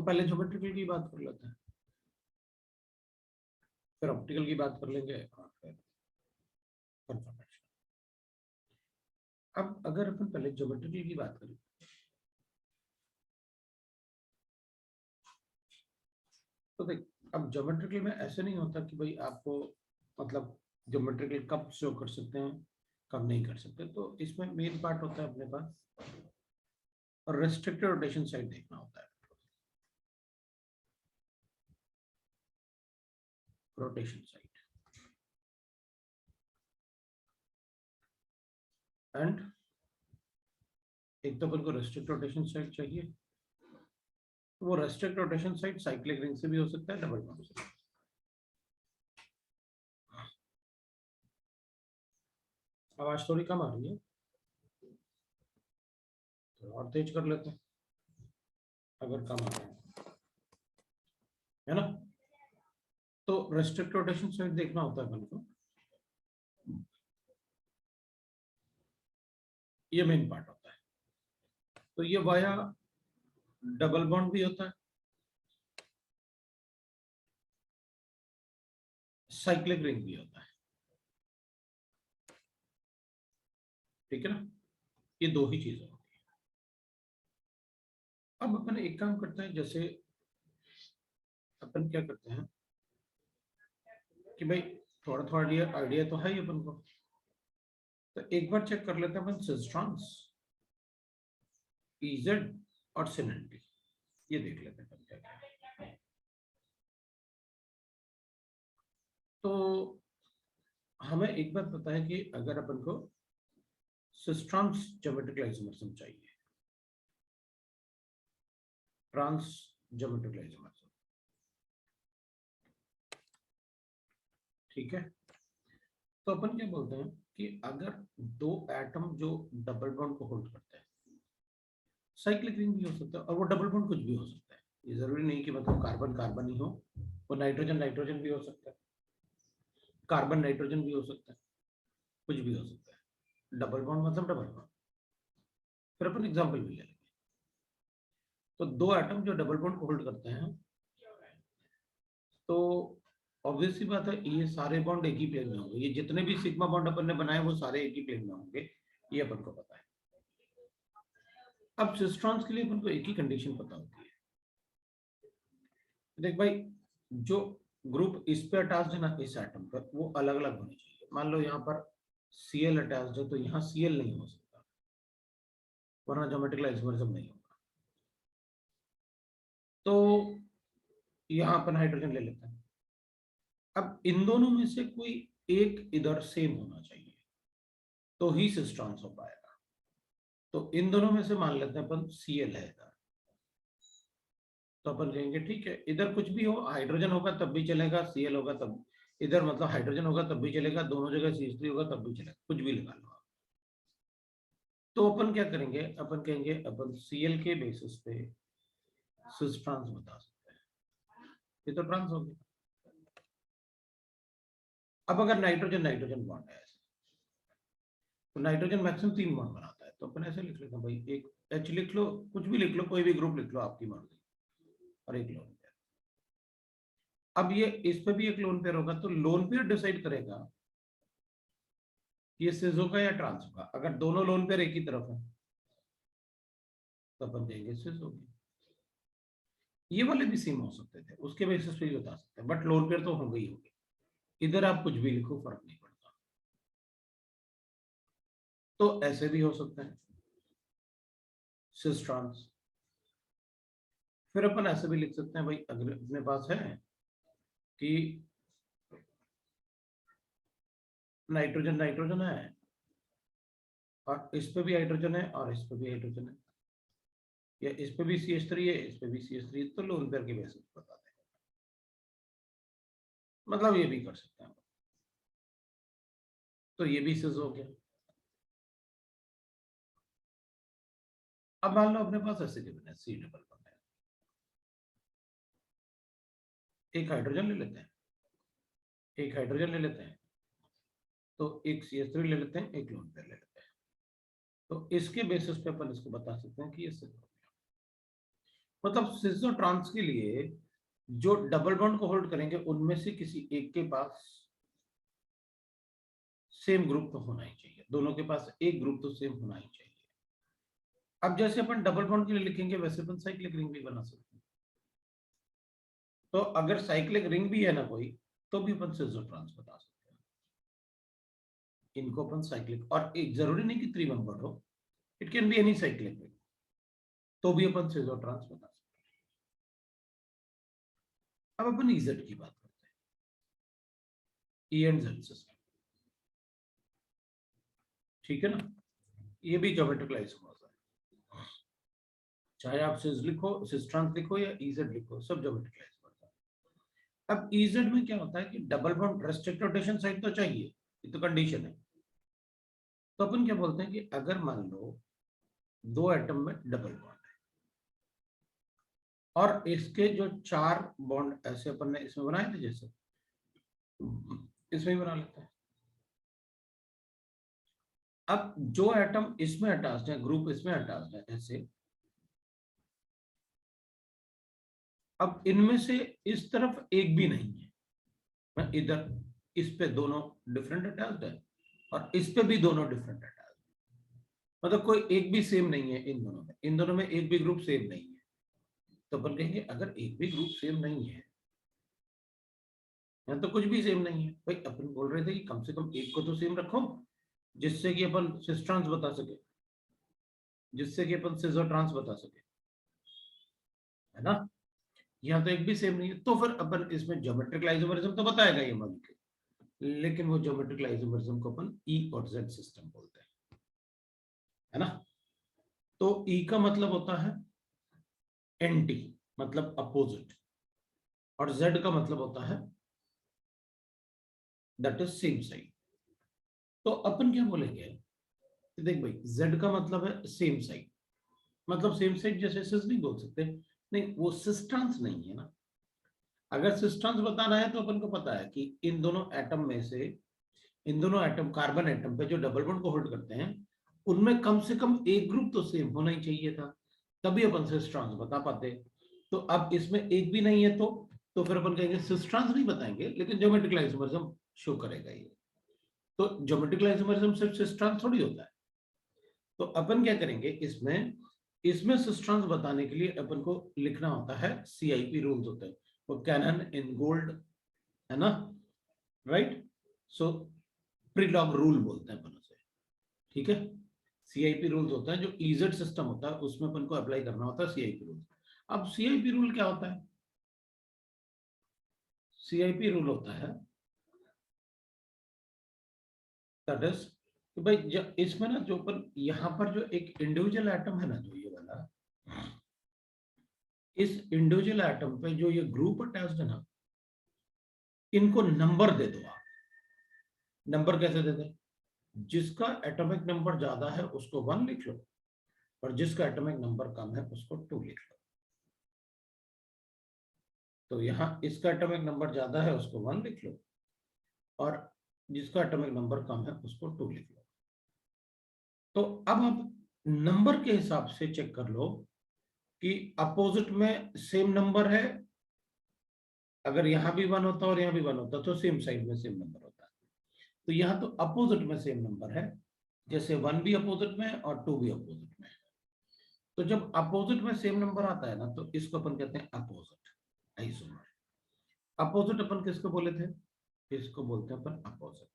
पहले ज्योमेट्रिकल की बात कर लेते हैं, फिर ऑप्टिकल की बात कर लेंगे और फिर कंफर्मेशन। अब अगर अपन पहले ज्योमेट्रिकल की बात करें तो देख, अब ज्योमेट्रिकल में ऐसे नहीं होता कि भाई आपको मतलब ज्योमेट्रिकल कब शो कर सकते हैं कब नहीं कर सकते। तो इसमें मेन पार्ट होता है अपने पास और रेस्ट्रिक्टेड रोटेशन साइड देखना होता है, रोटेशन साइड एंड एक तो अपन को रेस्ट्रिक्ट रोटेशन साइड चाहिए, तो वो restrict rotation side cyclic ring से भी हो सकता है, डबल बॉन्ड से। आवाज थोड़ी कम आ रही है, तो और तेज कर लेते हैं अगर कम आ रहा है ना। तो रेस्ट्रिक्ट रोटेशन साइड देखना होता है अपन को, ये मेन पार्ट होता है। तो ये वाया डबल बॉन्ड भी होता है, साइक्लिक रिंग भी होता है, ठीक है ना। ये दो ही चीजें होती है। अब अपन एक काम करते हैं, जैसे अपन क्या करते हैं कि भाई थोड़ा थोड़ा आइडिया तो है ही अपन को, तो एक बार चेक कर लेते हैं अपन सिस्ट्रॉन्स, इजेड और सिनेंटी, ये देख लेते हैं अपन क्या क्या है। तो हमें एक बात पता है कि अगर अपन को सिस्ट्रॉन्स ज्योमेट्रिकल आइसोमर्सम चाहिए, ट्रांस ज्योमेट्रिकल आइसोमर्सम, ठीक है। तो अपन क्या बोलते हैं कि अगर दो एटम जो डबल बॉन्ड को होल्ड करते हैं, साइक्लिक रिंग भी हो सकता है और वो डबल बॉन्ड कुछ भी हो सकता है, ये जरूरी नहीं कि मतलब कार्बन कार्बन ही हो, वो नाइट्रोजन नाइट्रोजन भी हो सकता है, कार्बन नाइट्रोजन भी हो सकता है, कुछ भी हो सकता है। डबल बॉन्ड मतलब डबल बॉन्ड। फिर अपन एग्जांपल भी ले लेंगे। तो दो एटम जो डबल बॉन्ड को होल्ड करते हैं, तो ऑब्वियस सी बात है ये सारे बॉन्ड एक ही प्लेन में होंगे, ये जितने भी सिग्मा बॉन्ड अपन ने बनाए वो सारे एक ही प्लेन में होंगे, ये अपन को पता है। अब सिस्ट्रॉन्स के लिए अपन को एक ही कंडीशन पता होती है। देख भाई, जो ग्रुप इस पे अटैच्ड है ना इस एटम पर, वो अलग अलग होने चाहिए। मान लो यहाँ पर Cl अटैच्ड है तो यहाँ Cl नहीं हो सकता, वरना ज्योमेट्रिकल आइसोमरिज्म नहीं होगा। तो यहाँ अपन हाइड्रोजन ले लेते हैं। अब इन दोनों में से कोई एक इधर सेम होना चाहिए तो ही सिस्ट्रॉन्स हो पाएगा। तो इन दोनों में से मान लेते हैं अपन Cl है इधर, तो अपन कहेंगे ठीक है, इधर कुछ भी हो, हाइड्रोजन होगा तब भी चलेगा, Cl होगा तब, इधर मतलब हाइड्रोजन होगा तब भी चलेगा, दोनों जगह CH3 होगा तब भी चलेगा, कुछ भी लगा लो आप। तो अपन क्या करेंगे, अपन कहेंगे अपन Cl के बेसिस पे सिस ट्रांस बता सकते हैं, ये तो ट्रांस हो गया। अब अगर नाइट्रोजन नाइट्रोजन बॉन्ड है ऐसे, तो नाइट्रोजन मैक्सिमम 3 बॉन्ड बनाता है, तो अपन ऐसे लिख लेते हैं भाई, एक H लिख लो, कुछ भी लिख लो, कोई भी ग्रुप लिख लो आपकी मर्जी, और एक लोन पेयर। अब ये इस पे भी एक लोन पेयर होगा, तो लोन पेयर डिसाइड करेगा ये सिस होगा या ट्रांस होगा। अगर दोनों लोन पेयर एक ही तरफ है तो अपन देंगे सिस होगी। ये वाले भी सेम हो सकते थे, उसके बेसिस पे भी बता सकते हैं, बट लोन पेयर तो होंगे ही होंगे। इधर आप कुछ भी लिखो फर्क नहीं पड़ता। तो ऐसे भी हो सकते हैं सिस ट्रांस। फिर अपन ऐसे भी लिख सकते हैं भाई, अगर अपने पास है कि नाइट्रोजन नाइट्रोजन है और इस पे भी हाइड्रोजन है और इस पे भी हाइड्रोजन है, या इस पे भी CH3 है इस पे भी CH3 है, तो लोन पेयर के बेसिस पे बता दें। मतलब ये भी कर सकते हैं, तो ये भी सिस हो गया। अब मान लो अपने पास ऐसे गिवन है C डबल बॉन्ड है, एक हाइड्रोजन ले लेते हैं, एक हाइड्रोजन ले लेते हैं, तो एक CH3 ले लेते हैं, एक लोन पेयर ले लेते हैं। तो इसके बेसिस पे अपन इसको बता सकते हैं कि ये सिस हो गया। मतलब सिस और ट्रांस के लिए जो डबल बॉन्ड को होल्ड करेंगे उनमें से किसी एक के पास सेम ग्रुप तो होना ही चाहिए, दोनों के पास एक ग्रुप तो सेम होना ही चाहिए। अब जैसे अपन डबल बॉन्ड के लिए लिखेंगे वैसे अपन साइक्लिक रिंग भी बना सकते हैं। तो अगर साइक्लिक रिंग भी है ना कोई, तो भी अपन सिस और ट्रांस बता सकते हैं। इनको अपन साइक्लिक, और एक जरूरी नहीं कि 3 मेंबर हो, it can be any cyclic ring, तो भी अपन सिस और ट्रांस बता सकते हैं। अब अपन इजेड की बात करते हैं, ई एंड जेड सिस्टम, ठीक है ना। ये भी ज्योमेट्रिकल आइसोमर्स है, चाहे आप सिस लिखो, सिस ट्रांस लिखो या इजेड लिखो, सब ज्योमेट्रिकल आइसोमर्स है। अब इजेड में क्या होता है कि double bond restrict rotation side तो चाहिए, ये तो कंडीशन है। तो अपन क्या बोलते हैं कि अगर मान लो दो एटम में डबल बॉन्ड है और इसके जो 4 बॉन्ड ऐसे अपन ने इसमें बनाए थे, जैसे इसमें ही बना लेते हैं। अब जो एटम इसमें अटैच्ड है, ग्रुप इसमें अटैच्ड है ऐसे, अब इनमें से इस तरफ एक भी नहीं है, मैं इधर इस पे दोनों डिफरेंट अटैच्ड है और इस पे भी दोनों डिफरेंट अटैच्ड, मतलब कोई एक भी सेम नहीं है इन दोनों में, इन दोनों में एक भी ग्रुप सेम नहीं है। तो अपन कहेंगे अगर एक भी ग्रुप सेम नहीं है या तो कुछ भी सेम नहीं है, भाई अपन बोल रहे थे कि कम से कम एक को तो सेम रखो, जिससे कि अपन सिस ट्रांस बता सके, जिससे कि अपन सिस और ट्रांस बता सके, है ना। यहाँ तो एक भी सेम नहीं है, तो फिर अपन इसमें ज्योमेट्रिकल आइसोमरिज्म तो बताएगा ये मॉलिक्यूल, लेकिन वो ज्योमेट्रिकल आइसोमरिज्म को अपन ई और जेड सिस्टम बोलते हैं, है ना। तो ई का मतलब होता है एंटी, मतलब अपोजिट, और जेड का मतलब होता है दैट इज सेम साइड। तो अपन क्या बोलेंगे, देख भाई जेड का मतलब है सेम साइड, मतलब सेम साइड जैसे सिस नहीं बोल सकते, नहीं वो सिस्ट्रांस नहीं है ना। अगर सिस्ट्रांस बताना है तो अपन को पता है कि इन दोनों एटम में से, इन दोनों एटम कार्बन एटम पे जो डबल बॉन्ड को होल्ड करते हैं, उनमें कम से कम एक ग्रुप तो सेम होना ही चाहिए था, तभी अपन सिस्ट्रांस बता पाते। तो अब इसमें एक भी नहीं है, तो फिर अपन कहेंगे सिस्ट्रांस नहीं बताएंगे, लेकिन ज्योमेट्रिकल आइसोमरिज्म शो करेगा ये। तो ज्योमेट्रिकल आइसोमरिज्म सिर्फ सिस्ट्रांस थोड़ी होता है। तो अपन क्या करेंगे इसमें, इसमें सिस्ट्रांस बताने के लिए अपन को लिखना होता है, सीआईपी रूल्स होते हैं, वो कैनन इन गोल्ड, है ना, राइट। सो प्रीलॉग रूल बोलते हैं अपन उसे, ठीक है। सीआईपी रूल्स होता है, जो इजेड सिस्टम होता है उसमें अपन को अप्लाई करना होता है सीआईपी रूल। अब सीआईपी रूल क्या होता है, सीआईपी रूल होता है दैट इज कि भाई इसमें ना जो अपन यहाँ पर जो एक इंडिविजुअल एटम है ना, जो ये वाला, इस इंडिविजुअल एटम पे जो ये ग्रुप अटैच्ड है ना, इनको नंबर दे दो आप। नंबर कैसे दे दें, जिसका एटॉमिक नंबर ज्यादा है उसको 1 लिख लो, और जिसका एटॉमिक नंबर कम है उसको 2 लिख लो। तो यहाँ इसका एटॉमिक नंबर ज्यादा है उसको 1 लिख लो, और जिसका एटॉमिक नंबर कम है उसको 2 लिख लो। तो अब आप नंबर के हिसाब से चेक कर लो कि अपोजिट में सेम नंबर है, अगर यहां भी 1 होता और यहां भी 1 होता तो सेम साइड में सेम नंबर होता। तो यहाँ तो अपोजिट में सेम नंबर है, जैसे 1 भी अपोजिट में है और 2 भी अपोजिट में है। तो जब अपोजिट में सेम नंबर आता है ना, तो इसको अपन कहते हैं अपोजिट आइसोमर। अपोजिट अपन किसको बोले थे, इसको बोलते हैं अपन अपोजिट,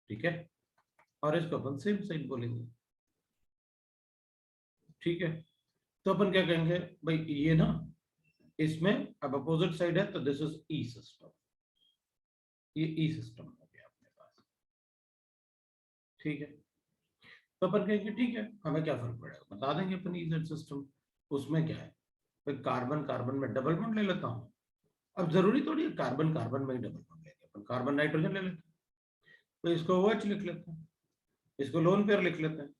ठीक है। और इसको अपन सेम साइड बोलेंगे, ठीक है। तो अपन क्या कहेंगे, भाई ये ना, इसमें अब अपोजिट साइड है तो दिस इज ई सिस्टम, ये ई सिस्टम हो गया अपने पास, ठीक है। तो अपन कहेंगे ठीक है, हमें क्या फर्क पड़ेगा, बता देंगे अपन ई सिस्टम। उसमें क्या है, भाई कार्बन कार्बन में डबल बॉन्ड ले लेता हूँ। अब जरूरी थोड़ी है कार्बन कार्बन में ही डबल बॉन्ड लेंगे, अपन कार्बन नाइट्रोजन ले लेते हैं, तो इसको OH लिख लेते हैं, इसको लोन पेयर लिख लेते हैं,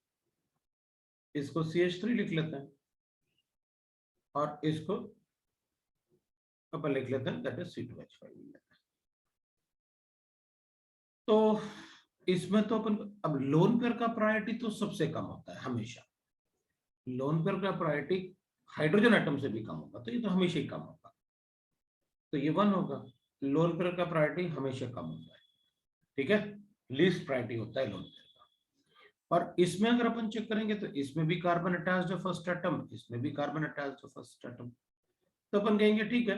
इसको CH3 लिख लेते हैं, और इसको अपन लिख लेते हैं दैट इज C2H5। तो इसमें तो अपन, अब लोन पेयर का प्रायोरिटी तो सबसे कम होता है हमेशा, लोन पेयर का प्रायोरिटी हाइड्रोजन एटम से भी कम होगा, तो ये तो हमेशा ही कम होगा, तो ये 1 होगा। लोन पेयर का प्रायोरिटी हमेशा कम होता है, ठीक है, लीस्ट प्रायोरिटी होता है लोन पेयर का। और इसमें अगर अपन चेक करेंगे तो इसमें भी कार्बन अटैच्ड है फर्स्ट एटम, इसमें भी कार्बन अटैच्ड है फर्स्ट एटम, तो अपन कहेंगे ठीक है,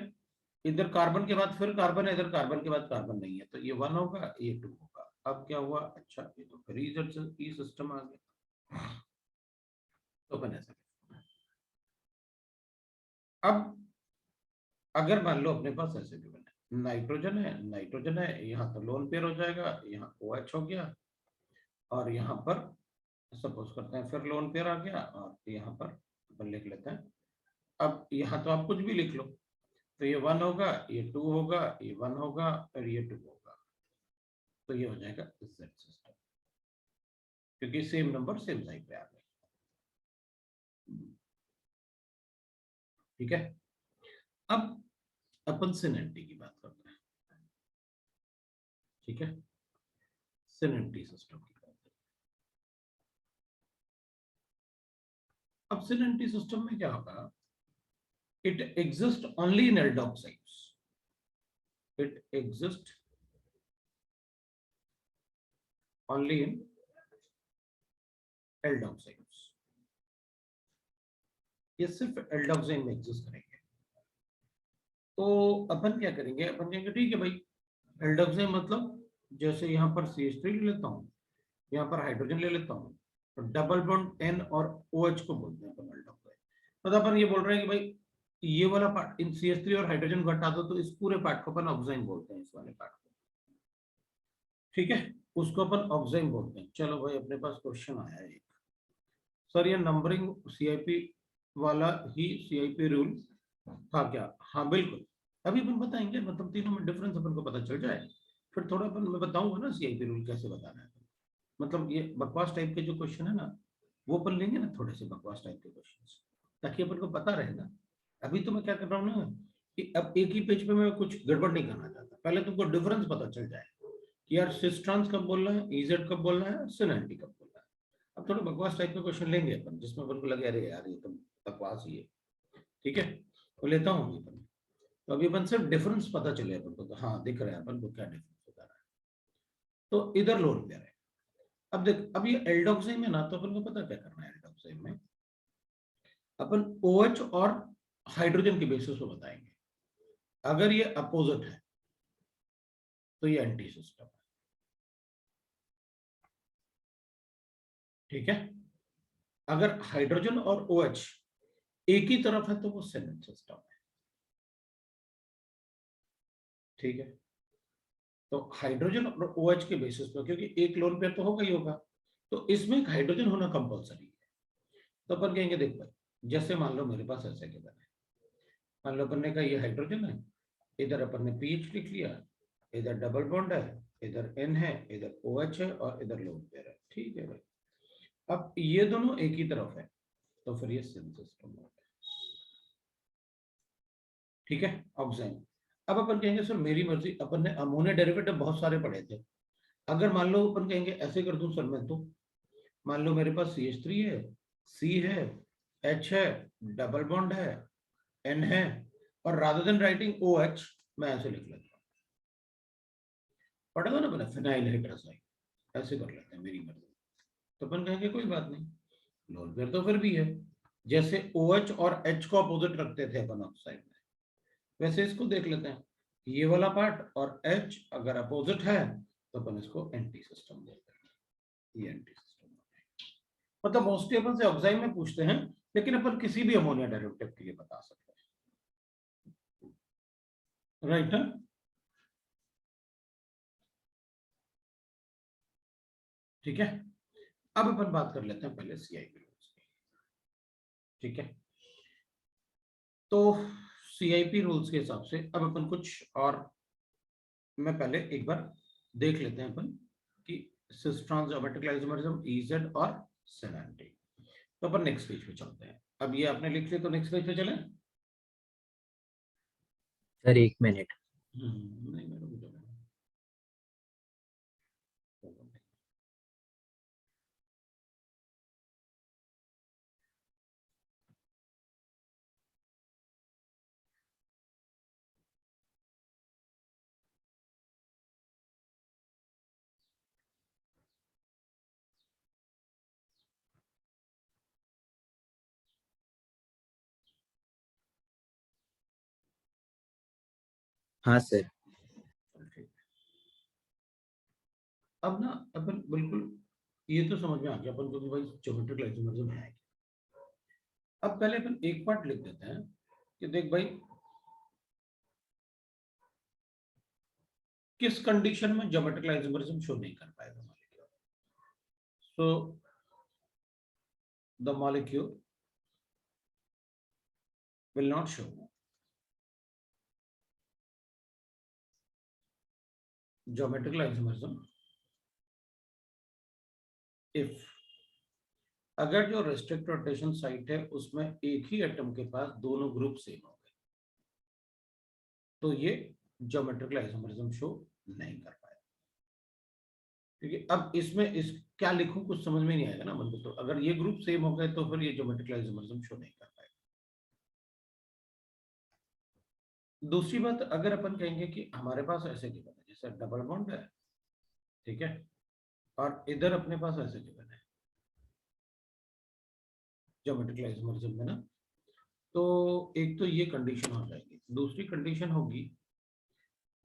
इधर कार्बन के बाद फिर कार्बन है, इधर कार्बन के बाद कार्बन नहीं है, तो ये 1 होगा, ये 2 होगा। अब क्या हुआ, अच्छा ये तो फिर ई सिस्टम आ गया, तो अपन ऐसा करें। अब अगर मान लो अपने पास ऐसे भी बने, नाइट्रोजन है, यहाँ तो लोन पेयर हो जाएगा, यहाँ OH हो गया, और यहाँ पर सपोज करते हैं फिर लोन पेयर आ गया, और यहाँ पर अपन लिख लेते हैं। अब यहाँ तो आप कुछ भी लिख लो, तो ये 1 होगा, ये 2 होगा, ये 1 होगा, और ये 2 होगा, तो ये हो जाएगा Z सिस्टम, क्योंकि सेम नंबर सेम साइड पे आ गए, ठीक है। अब अपन सिनेंटी की बात करते हैं, ठीक है, सिनेंटी सिस्टम की बात करते हैं। अब सिनेंटी सिस्टम में क्या होगा, it exist only in alkoxides, it exist only in alkoxides, ये सिर्फ एल्डोक्साइन में एग्जिस्ट करेंगे। तो अपन क्या करेंगे, अपन कहेंगे ठीक है भाई, एल्डोक्साइन मतलब जैसे यहाँ पर CH3 ले लेता हूँ, यहाँ पर हाइड्रोजन ले लेता हूँ, तो डबल बॉन्ड N और OH को बोलते हैं अपन एल्डोक्साइन। मतलब अपन ये बोल रहे हैं कि भाई ये वाला पार्ट, इन CH3 और हाइड्रोजन को हटा दो, तो इस पूरे पार्ट को अपन ऑक्साइन बोलते हैं, इस वाले पार्ट को, ठीक है, उसको अपन ऑक्साइन बोलते हैं। चलो भाई अपने पास क्वेश्चन आया है एक, सर ये नंबरिंग CIP वाला ही CIP रूल था क्या? हाँ बिल्कुल, अभी अपन बताएंगे, मतलब तीनों में डिफरेंस अपन को पता चल जाए, फिर थोड़ा अपन मैं बताऊंगा ना CIP रूल कैसे बताना है। मतलब ये बकवास टाइप के जो क्वेश्चन है ना, वो अपन लेंगे ना, थोड़े से बकवास टाइप के क्वेश्चन, ताकि अपन को पता रहे ना। अभी तो मैं क्या कर रहा हूँ ना, कि अब एक ही पेज पे मैं कुछ गड़बड़ नहीं करना चाहता, पहले तुमको डिफरेंस पता चल जाए कि यार सिस ट्रांस कब बोलना है, EZ कब बोलना है, सिनेंटी कब बोलना है। अब थोड़ा बकवास टाइप के क्वेश्चन लेंगे अपन, जिसमें अपन को लगे अरे यार ये तो बकवास ही है, ठीक है, तो लेता हूँ अभी अपन। तो अभी अपन सिर्फ डिफरेंस पता चले अपन को, तो हाँ दिख रहा है अपन को क्या डिफरेंस होता है। तो इधर लोन पेयर है, अब देख, अब ये एल्डोक्साइन में ना, तो अपन को पता क्या करना है, एल्डोक्साइन में अपन OH और हाइड्रोजन के बेसिस पे बताएंगे। अगर ये अपोजिट है तो ये एंटी सिस्टम है, ठीक है। अगर हाइड्रोजन और OH एक ही तरफ है तो वो सिनेंट सिस्टम है, ठीक है। तो हाइड्रोजन और OH के बेसिस पर, क्योंकि एक लोन पेयर तो होगा ही होगा, तो इसमें एक हाइड्रोजन होना कंपलसरी है। तो अपन कहेंगे देख भाई, जैसे मान लो मेरे पास ऐसे के बने, मान लो अपन ने कहा ये हाइड्रोजन है, इधर अपन ने पीएच लिख लिया, इधर डबल बॉन्ड है, इधर N है, इधर OH है, और इधर लोन पेयर है, ठीक है भाई। अब ये दोनों एक ही तरफ है, तो फिर ये सिन सिस्टम है, ठीक है, ऑक्साइन। अब अपन कहेंगे सर मेरी मर्जी, अपन ने अमोनिया डेरिवेटिव बहुत सारे पढ़े थे, अगर मान लो अपन कहेंगे ऐसे कर दूं सर मैं, तो मान लो मेरे पास CH3 है, C है, H है, डबल बॉन्ड है, N है, और रादर देन राइटिंग OH मैं ऐसे लिख लेता हूँ, पढ़ेगा ना मैंने, फिनाइल हाइड्रोक्साइड, ऐसे कर लेते हैं मेरी मर्जी। तो अपन कहेंगे कोई बात नहीं, लोन पेयर तो फिर भी है, जैसे OH और H को अपोजिट रखते थे अपन ऑक्साइड में, वैसे इसको देख लेते हैं, ये वाला पार्ट और H अगर अपोजिट है तो अपन इसको एंटी सिस्टम बोलते हैं, ये एंटी सिस्टम। मतलब मोस्टली अपन से ऑक्साइड में पूछते हैं, लेकिन अपन किसी भी अमोनिया डेरिवेटिव के लिए बता सकते हैं, राइट है। ठीक है, अब अपन बात कर लेते हैं पहले CIP रूल्स की, ठीक है। तो CIP रूल्स के हिसाब से अब अपन कुछ और, मैं पहले एक बार देख लेते हैं अपन कि cis trans geometrical isomerism EZ और सिनेंटी। तो अपन नेक्स्ट पेज पे चलते हैं, अब ये आपने लिख लिया तो नेक्स्ट पेज पे चलें। Sir 1 minute. नहीं मैडम, हाँ सर। ठीक। अब ना अपन बिल्कुल ये तो समझ में आ गया अपन को कि भाई ज्योमेट्रिक आइसोमर्स बनाएंगे। अब पहले अपन एक पार्ट लिख देते हैं कि देख भाई किस कंडीशन में ज्योमेट्रिक आइसोमर्स शो नहीं कर पाएगा molecule. So the molecule will not show geometrical isomerism if अगर जो रेस्ट्रिक्ट रोटेशन साइट है उसमें एक ही एटम के पास दोनों ग्रुप सेम हो गए तो ये ज्योमेट्रिकल आइसोमरिज्म शो नहीं कर पाएगा। क्योंकि अब इसमें इस क्या लिखूं कुछ समझ में नहीं आएगा ना मन को। तो अगर ये ग्रुप सेम हो गए तो फिर ये ज्योमेट्रिकल आइसोमरिज्म शो नहीं कर पाएगा। दूसरी बात अगर अपन कहेंगे कि हमारे पास ऐसे गिवन है जैसे डबल बॉन्ड है, ठीक है, और इधर अपने पास ऐसे गिवन है ज्योमेट्रिकल आइसोमरिज्म में ना, तो एक तो ये कंडीशन हो जाएगी। दूसरी कंडीशन होगी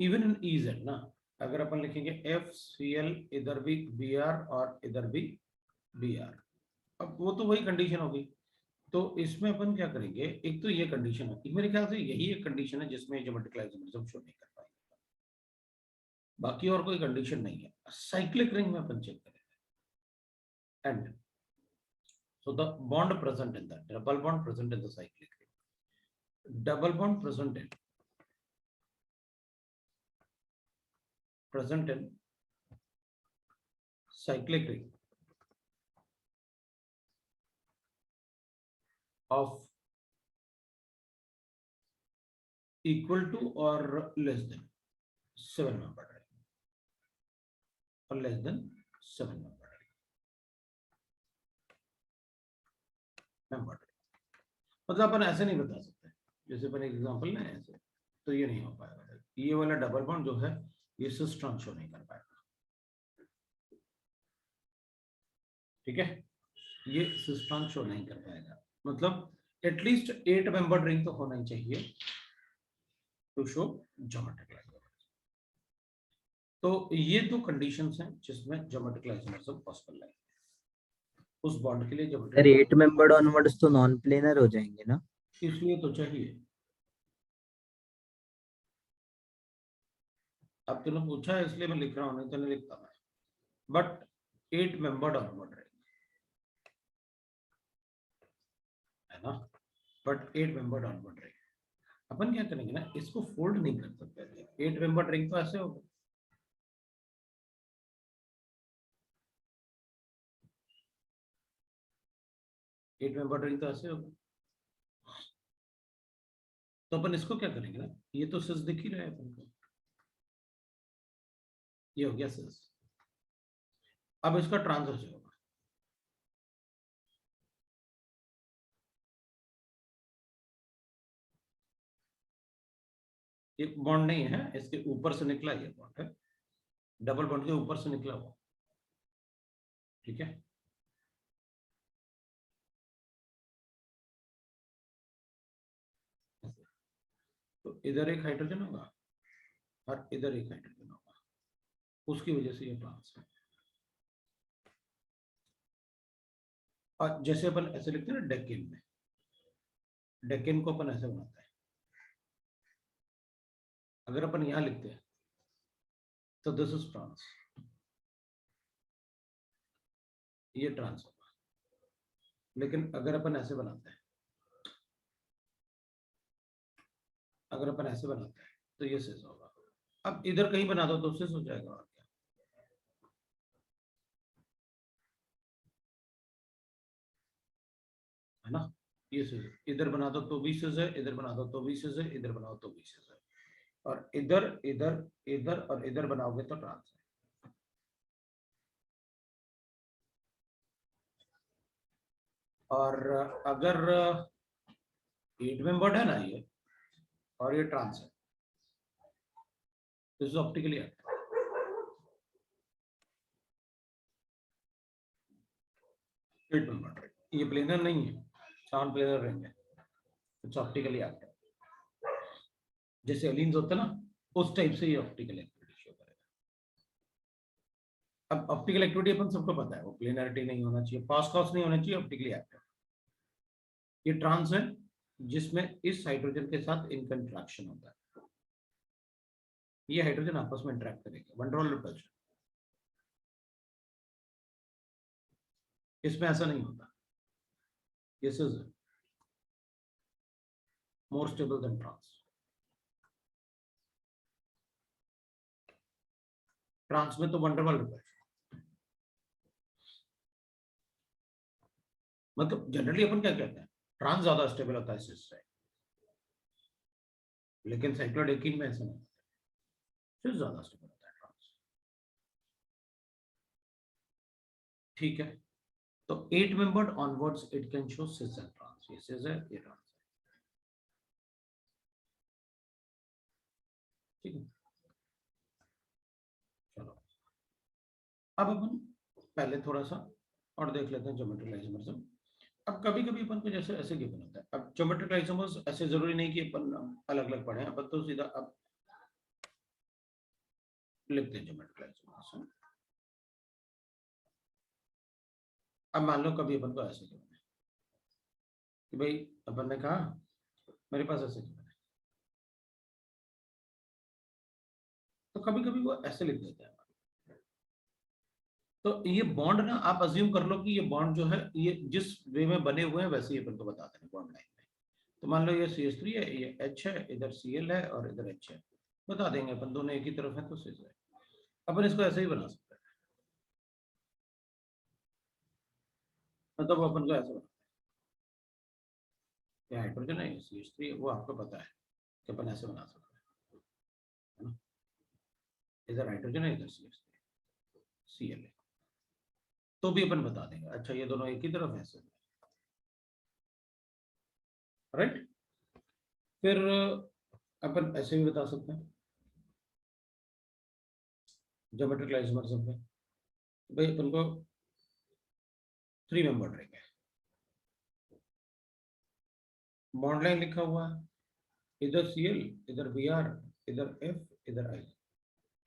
इवन इन इजेड ना, अगर अपन लिखेंगे एफ सी एल इधर भी बी आर और इधर भी बी आर, अब वो तो वही कंडीशन होगी। तो इसमें अपन क्या करेंगे, एक तो ये कंडीशन होगी, मेरे ख्याल से यही एक कंडीशन है जिसमें ज्योमेट्रिकल आइसोमरिज्म शो नहीं कर पाएंगे, बाकी और कोई कंडीशन नहीं है। साइक्लिक रिंग में अपन चेक करेंगे and so the bond present in the double bond present in the cyclic ring, double bond present in cyclic ring of equal to or less than 7 member ring or less than 7 member ring। मतलब अपन ऐसे नहीं बता सकते जैसे अपन एक example लें ऐसे, तो ये नहीं हो पाएगा। ये वाला डबल बॉन्ड जो है ये सिस्टर्न शो नहीं कर पाएगा, ठीक है, ये सिस्टर्न शो नहीं कर पाएगा। मतलब एटलीस्ट 8 मेंबर्ड रिंग तो होना ही चाहिए टू शो ज्योमेट्रिकल आइसोमरिज्म। तो ये दो कंडीशंस हैं जिसमें ज्योमेट्रिकल आइसोमरिज्म पॉसिबल है। उस बॉन्ड के लिए सर ज्योमेट्रिकल 8 मेंबर्ड ऑनवर्ड्स तो नॉन प्लेनर हो जाएंगे ना? इसलिए तो चाहिए। अब तूने पूछा है इसलिए मैं लिख रहा हूं, नहीं तो नहीं लिखता मैं। बट 8 मेंबर्ड ऑनवर्ड है ना, बट 8 मेंबर्ड ऑनवर्ड रिंग अपन क्या करेंगे ना, इसको फोल्ड नहीं कर सकते। 8 मेंबर्ड रिंग तो ऐसे होगा, एट मेंबर्ड रिंग तो ऐसे होगा। तो अपन इसको क्या करेंगे ना, ये तो सिस दिख ही रहा है अपन को, ये हो गया सिस। अब इसका ट्रांसवर्स होगा, ये बॉन्ड नहीं है, इसके ऊपर से निकला ये बॉन्ड है, डबल बॉन्ड के ऊपर से निकला हुआ, ठीक है। तो इधर एक हाइड्रोजन होगा और इधर एक हाइड्रोजन होगा, उसकी वजह से ये ट्रांस है। और जैसे अपन ऐसे लिखते हैं ना डेकेन में, डेकेन को अपन ऐसे बनाते हैं, अगर अपन यहां लिखते हैं तो दिस इज ट्रांस, ये ट्रांस होगा। लेकिन अगर अपन ऐसे बनाते हैं, अगर अपन ऐसे बनाते हैं तो ये सिस होगा। अब इधर कहीं बना दो तो सिस हो जाएगा, और क्या है ना। ये सिस इधर बना दो तो भी सिस है, इधर बना दो तो भी सिस है, इधर बनाओ तो भी सिस है, और इधर इधर इधर और इधर बनाओगे तो ट्रांस है। और अगर 8 मेंबर्ड है ना ये, और ये ट्रांस है, this is optically active. Eight membered, ये प्लेनर नहीं है, नॉन प्लेनर रिंग है, इट्स ऑप्टिकली एक्टिव। जैसे एलिन्स होते हैं ना, उस टाइप से ये ऑप्टिकल एक्टिविटी शो करेगा। अब ऑप्टिकल एक्टिविटी अपन सबको पता है, वो प्लेनरिटी नहीं होना चाहिए, पास कॉस नहीं होना चाहिए, ऑप्टिकली एक्टिव। ये ट्रांस है जिसमें इस हाइड्रोजन के साथ इनका इंटरेक्शन होता है, ये हाइड्रोजन आपस में इंटरेक्ट करेगा, वन डॉट रिपल्शन। इसमें ऐसा नहीं होता, this is more stable than trans. Trans में तो वंडरवल रिपल्शन, मतलब जनरली अपन क्या कहते हैं, ट्रांस ज्यादा स्टेबल होता है सिस से, लेकिन साइक्लोडेकिन में ऐसा नहीं होता, सिस ज्यादा स्टेबल होता है ट्रांस। ठीक है, तो 8 membered onwards it can show cis and trans, ये सिस है ये ट्रांस है। ठीक है, चलो अब अपन पहले थोड़ा सा और देख लेते हैं ज्योमेट्रिक आइसोमर्स। अब कभी कभी अपन को जैसे ऐसे गिवन होता है, अब ज्योमेट्रिक आइसोमर्स ऐसे जरूरी नहीं कि अपन अलग अलग पढ़े, अपन तो सीधा अब लिखते हैं ज्योमेट्रिक आइसोमर्स। अब मान लो कभी अपन को ऐसे गिवन है कि भाई अपन ने कहा मेरे पास ऐसे गिवन है, तो कभी कभी वो ऐसे लिख देते हैं। तो ये बॉन्ड ना आप अज्यूम कर लो कि ये बॉन्ड जो है ये जिस वे में बने हुए हैं वैसे ही अपन को बता दें बॉन्ड लाइन में। तो मान लो ये CH3 है, ये H है, इधर Cl है और इधर H है, बता देंगे अपन, दोनों एक ही तरफ है तो सिस है। अपन इसको ऐसे ही बना सकते हैं, मतलब अपन को ऐसे बना, ये हाइड्रोजन है, ये CH3 है, वो आपको पता है कि अपन ऐसे बना सकते हैं, है ना। इधर हाइड्रोजन है, इधर CH3 Cl है, तो भी अपन बता देंगे अच्छा ये दोनों एक ही तरफ है ऐसे, राइट। फिर अपन ऐसे भी बता सकते हैं ज्योमेट्रिक आइसोमर्स में, भाई अपन को 3 मेंबर रहेंगे, बॉन्ड लाइन लिखा हुआ है, इधर Cl, इधर Br, इधर F, इधर I।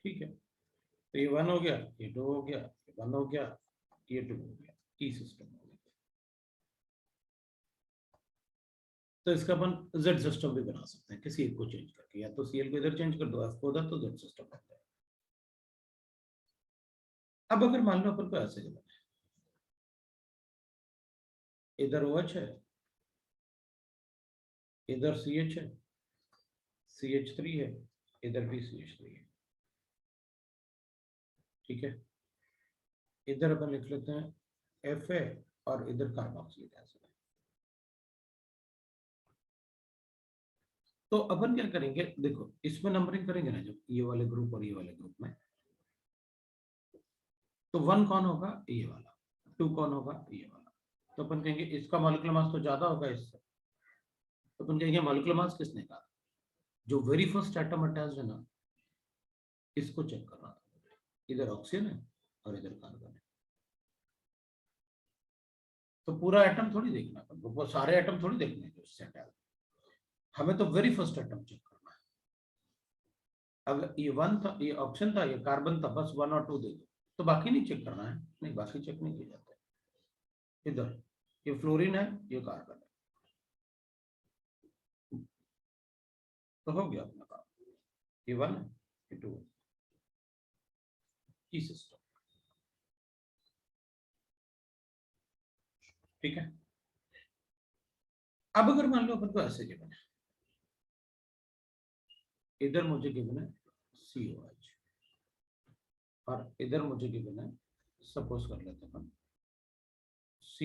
ठीक है, तो ये 1 हो गया, ये 2 हो गया, ये 1 हो गया, ये 2 हो गया, ई सिस्टम हो गया। तो इसका अपन Z सिस्टम भी बना सकते हैं किसी एक को चेंज करके, या तो Cl को इधर चेंज कर दो, F को उधर, तो Z सिस्टम बनता है। अब अगर मान लो अपन को ऐसे करना है, इधर OH है, इधर CH है, CH3 है, इधर भी CH3 है। ठीक है, इधर अपन लिख लेते हैं F है और इधर कार्बोक्सिलिक एसिड है। तो अपन क्या करेंगे, देखो इसमें नंबरिंग करेंगे ना, जब ये वाले ग्रुप और ये वाले ग्रुप में, तो 1 कौन होगा, ये वाला, 2 कौन होगा, ये वाला। तो अपन कहेंगे इसका मॉलिक्यूलर मास तो ज्यादा होगा इससे, तो अपन कहेंगे मॉलिक्यूलर मास किसने कहा, जो वेरी फर्स्ट एटम अटैच्ड है ना, इसको चेक करना था। इधर ऑक्सीजन है और इधर कार्बन है, तो पूरा एटम थोड़ी देखना है, वो सारे एटम थोड़ी देखने हैं जो इससे अटैच, हमें तो वेरी फर्स्ट एटम चेक करना है। अगर ये 1 था, ये ऑप्शन था, ये कार्बन था, बस 1 और 2 दे दो, तो बाकी नहीं चेक करना है, नहीं बाकी चेक नहीं किया जाता है। इधर ये फ्लोरीन है, ये कार्बन है, तो हो गया अपना काम, ये 1 है, ये 2 की सिस्टम। ठीक है, अब अगर मान लो अपन को ऐसे गिवन है, इधर मुझे गिवन है COH और इधर मुझे गिवन है, सपोज कर लेते हैं अपन C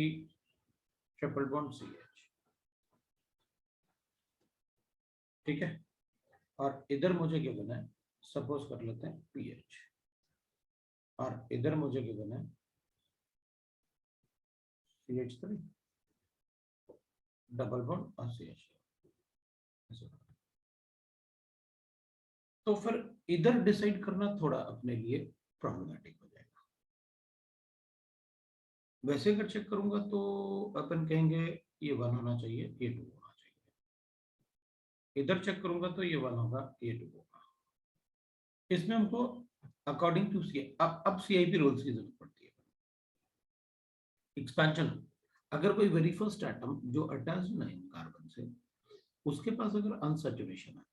ट्रिपल बॉन्ड CH। ठीक है, और इधर मुझे गिवन है, सपोज कर लेते हैं PH, और इधर मुझे गिवन है CH3 डबल बॉन्ड और CH। तो फिर इधर डिसाइड करना थोड़ा अपने लिए प्रॉब्लमेटिक हो जाएगा। वैसे अगर चेक करूंगा तो अपन कहेंगे ये 1 होना चाहिए, ये 2 होना चाहिए। इधर चेक करूंगा तो ये 1 होगा, ये 2 होगा। इसमें हमको अकॉर्डिंग टू सी अब CIP रूल्स की जरूरत पड़ती है। एक्सपेंशन, अगर कोई वेरी फर्स्ट एटम जो अटैच ना है कार्बन से, उसके पास अगर अनसैचुरेशन है,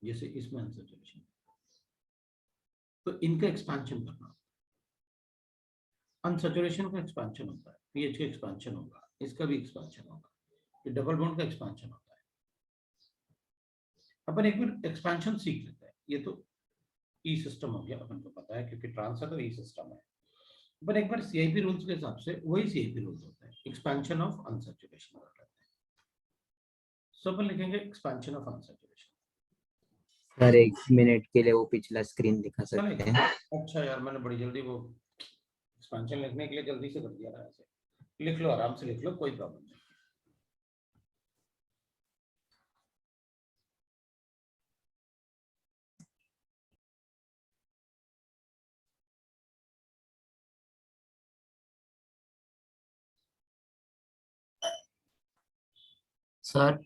जैसे इसमें अनसैचुरेशन, तो इनका एक्सपेंशन करना, अनसैचुरेशन का एक्सपेंशन होता है, पीएच का एक्सपेंशन होगा, इसका भी एक्सपेंशन होगा, ये डबल बॉन्ड का एक्सपेंशन होता है। अपन एक बार एक्सपेंशन सीख लेते हैं, ये तो ई सिस्टम हो गया, अपन को पता है क्योंकि ट्रांस है तो ई सिस्टम है। पर एक बार CIP रूल्स के हिसाब से वही CIP रूल्स होता है, एक्सपेंशन ऑफ अनसैचुरेशन कर लेते हैं। सो अपन लिखेंगे expansion of unsaturation. Sir 1 minute के लिए वो पिछला स्क्रीन दिखा सकते चलेगा? हैं? अच्छा यार, मैंने बड़ी जल्दी वो एक्सपेंशन लिखने के लिए जल्दी से कर दिया था, ऐसे लिख लो, आराम से लिख लो, कोई प्रॉब्लम नहीं। सर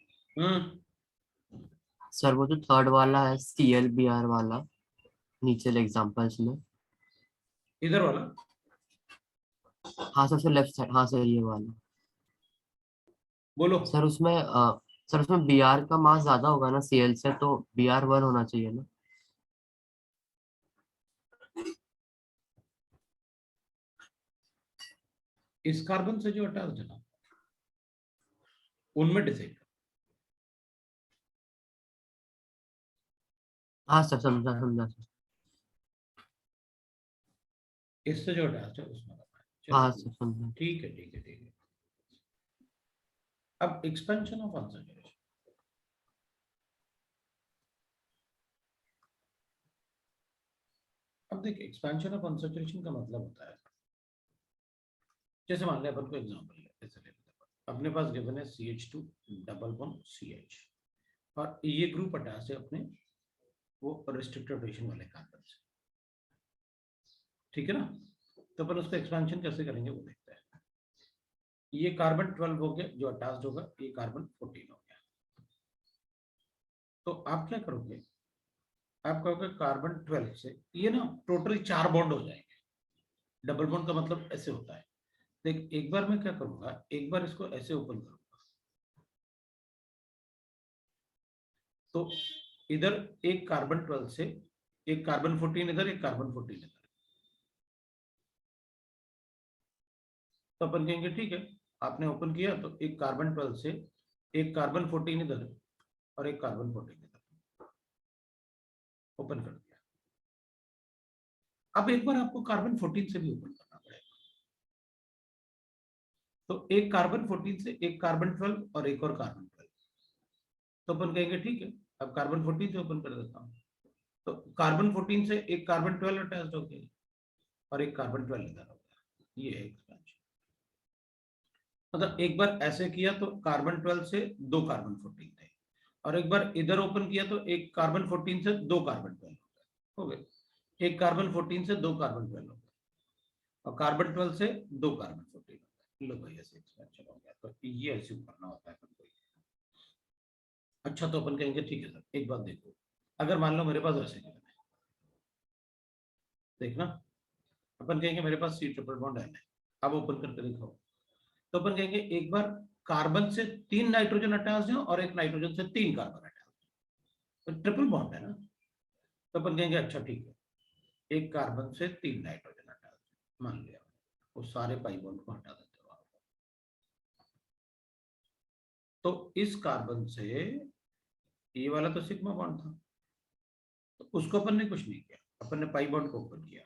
सर वो जो थर्ड वाला है CLBr वाला, नीचे एग्जांपल्स में। इधर वाला हाँ सर लेफ्ट साइड, हाँ सर ये वाला। बोलो। सर उसमें Br का मास ज्यादा होगा ना Cl से, तो Br1 होना चाहिए ना। इस कार्बन से जो अटैच है ना, उनमें डिसाइड कर, हाँ सर समझा समझा सर। इससे जो अटैच है उसमें करना है। हाँ चलो सर समझा। ठीक है, ठीक है, ठीक है। अब एक्सपेंशन ऑफ अनसैचुरेशन, अब देखिए एक्सपेंशन ऑफ अनसैचुरेशन का मतलब होता है, जैसे मान लिया अपन को एग्जांपल है, ऐसे ले लेते हैं, अपने पास गिवन है CH2 डबल बॉन्ड CH, और ये ग्रुप अटैच है अपने वो रिस्ट्रिक्टेड रोटेशन वाले कार्बन से, ठीक है ना? तो अपन उसका एक्सपेंशन कैसे करेंगे वो देखते हैं। ये कार्बन 12 हो गया जो अटैच्ड होगा, ये कार्बन 14 हो गया। तो आप क्या करोगे, आप कहोगे कार्बन 12 से ये ना टोटल 4 बॉन्ड हो जाएंगे। डबल बॉन्ड का मतलब ऐसे होता है, देख एक बार मैं क्या करूंगा, एक बार इसको ऐसे ओपन करूंगा, तो इधर एक कार्बन 12 से एक कार्बन 14 इधर, एक कार्बन 14 इधर, तो अपन कहेंगे ठीक है, आपने ओपन किया तो एक कार्बन 12 से एक कार्बन 14 इधर और एक कार्बन 14 इधर ओपन कर दिया। अब एक बार आपको कार्बन 14 से भी ओपन करना पड़ेगा, तो एक कार्बन 14 से एक कार्बन 12 और एक और कार्बन 12, तो अपन कहेंगे ठीक है, अब कार्बन 14 से ओपन कर देता हूँ, तो कार्बन 14 से एक कार्बन 12 अटैच हो गया और एक कार्बन 12 इधर हो गया, ये है एक्सपेंशन। मतलब एक बार ऐसे किया तो कार्बन 12 से दो कार्बन 14 थे, और एक बार इधर ओपन किया तो एक कार्बन 14 से दो कार्बन 12 हो गए, एक कार्बन 14 से दो कार्बन 12 हो गए, और कार्बन 12 से दो कार्बन 14 हो गए। लो भाई ऐसे एक्सपेंशन हो गया, तो ये ऐसे करना होता है। अच्छा तो अपन कहेंगे ठीक है सर, एक बात देखो, अगर मान लो मेरे पास ऐसे है, देखना, अपन कहेंगे मेरे पास C ट्रिपल बॉन्ड है, अब ओपन करके दिखाओ, तो अपन कहेंगे एक बार कार्बन से 3 नाइट्रोजन अटैच है और एक नाइट्रोजन से 3 कार्बन अटैच, तो ट्रिपल बॉन्ड है ना, तो अपन कहेंगे अच्छा ठीक है, एक कार्बन से 3 नाइट्रोजन अटैच, मान लिया, वो सारे पाई बॉन्ड को हटा देते हो आप, तो इस कार्बन से ये वाला तो सिग्मा बॉन्ड था, तो उसको अपन ने कुछ नहीं किया, अपन ने पाई बॉन्ड को ओपन किया,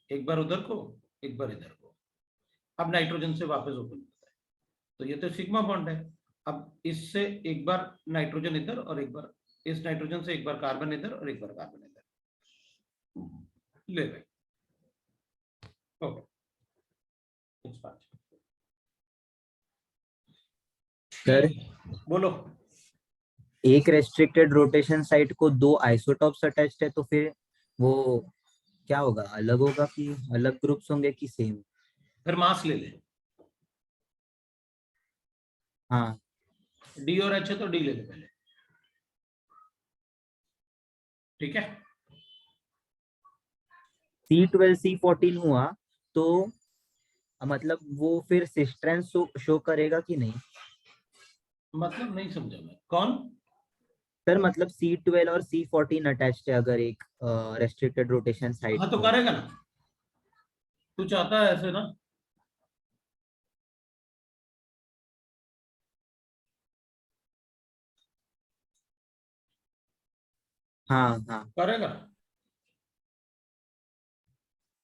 एक बार उधर को एक बार इधर को, अब नाइट्रोजन से वापस ओपन करता है, तो ये तो सिग्मा बॉन्ड है, अब इससे एक बार नाइट्रोजन इधर और एक बार इस नाइट्रोजन से एक बार कार्बन इधर और एक बार कार्बन इधर, ले गए, ओके सर बोलो। एक रेस्ट्रिक्टेड रोटेशन साइट को 2 आइसोटॉप्स अटैच्ड है, तो फिर वो क्या होगा, अलग होगा कि अलग ग्रुप्स होंगे कि सेम? फिर मास ले ले, हाँ डी और एच है तो डी ले ले पहले, ठीक है। C12 C14 हुआ तो मतलब वो फिर सिस्ट्रेंस शो करेगा कि नहीं? मतलब नहीं समझा मैं, कौन? सर मतलब C12 और C14 अटैच्ड है अगर एक रेस्ट्रिक्टेड रोटेशन साइट हाँ तो पे। करेगा ना, तू चाहता है ऐसे ना? हाँ हाँ, करेगा ना,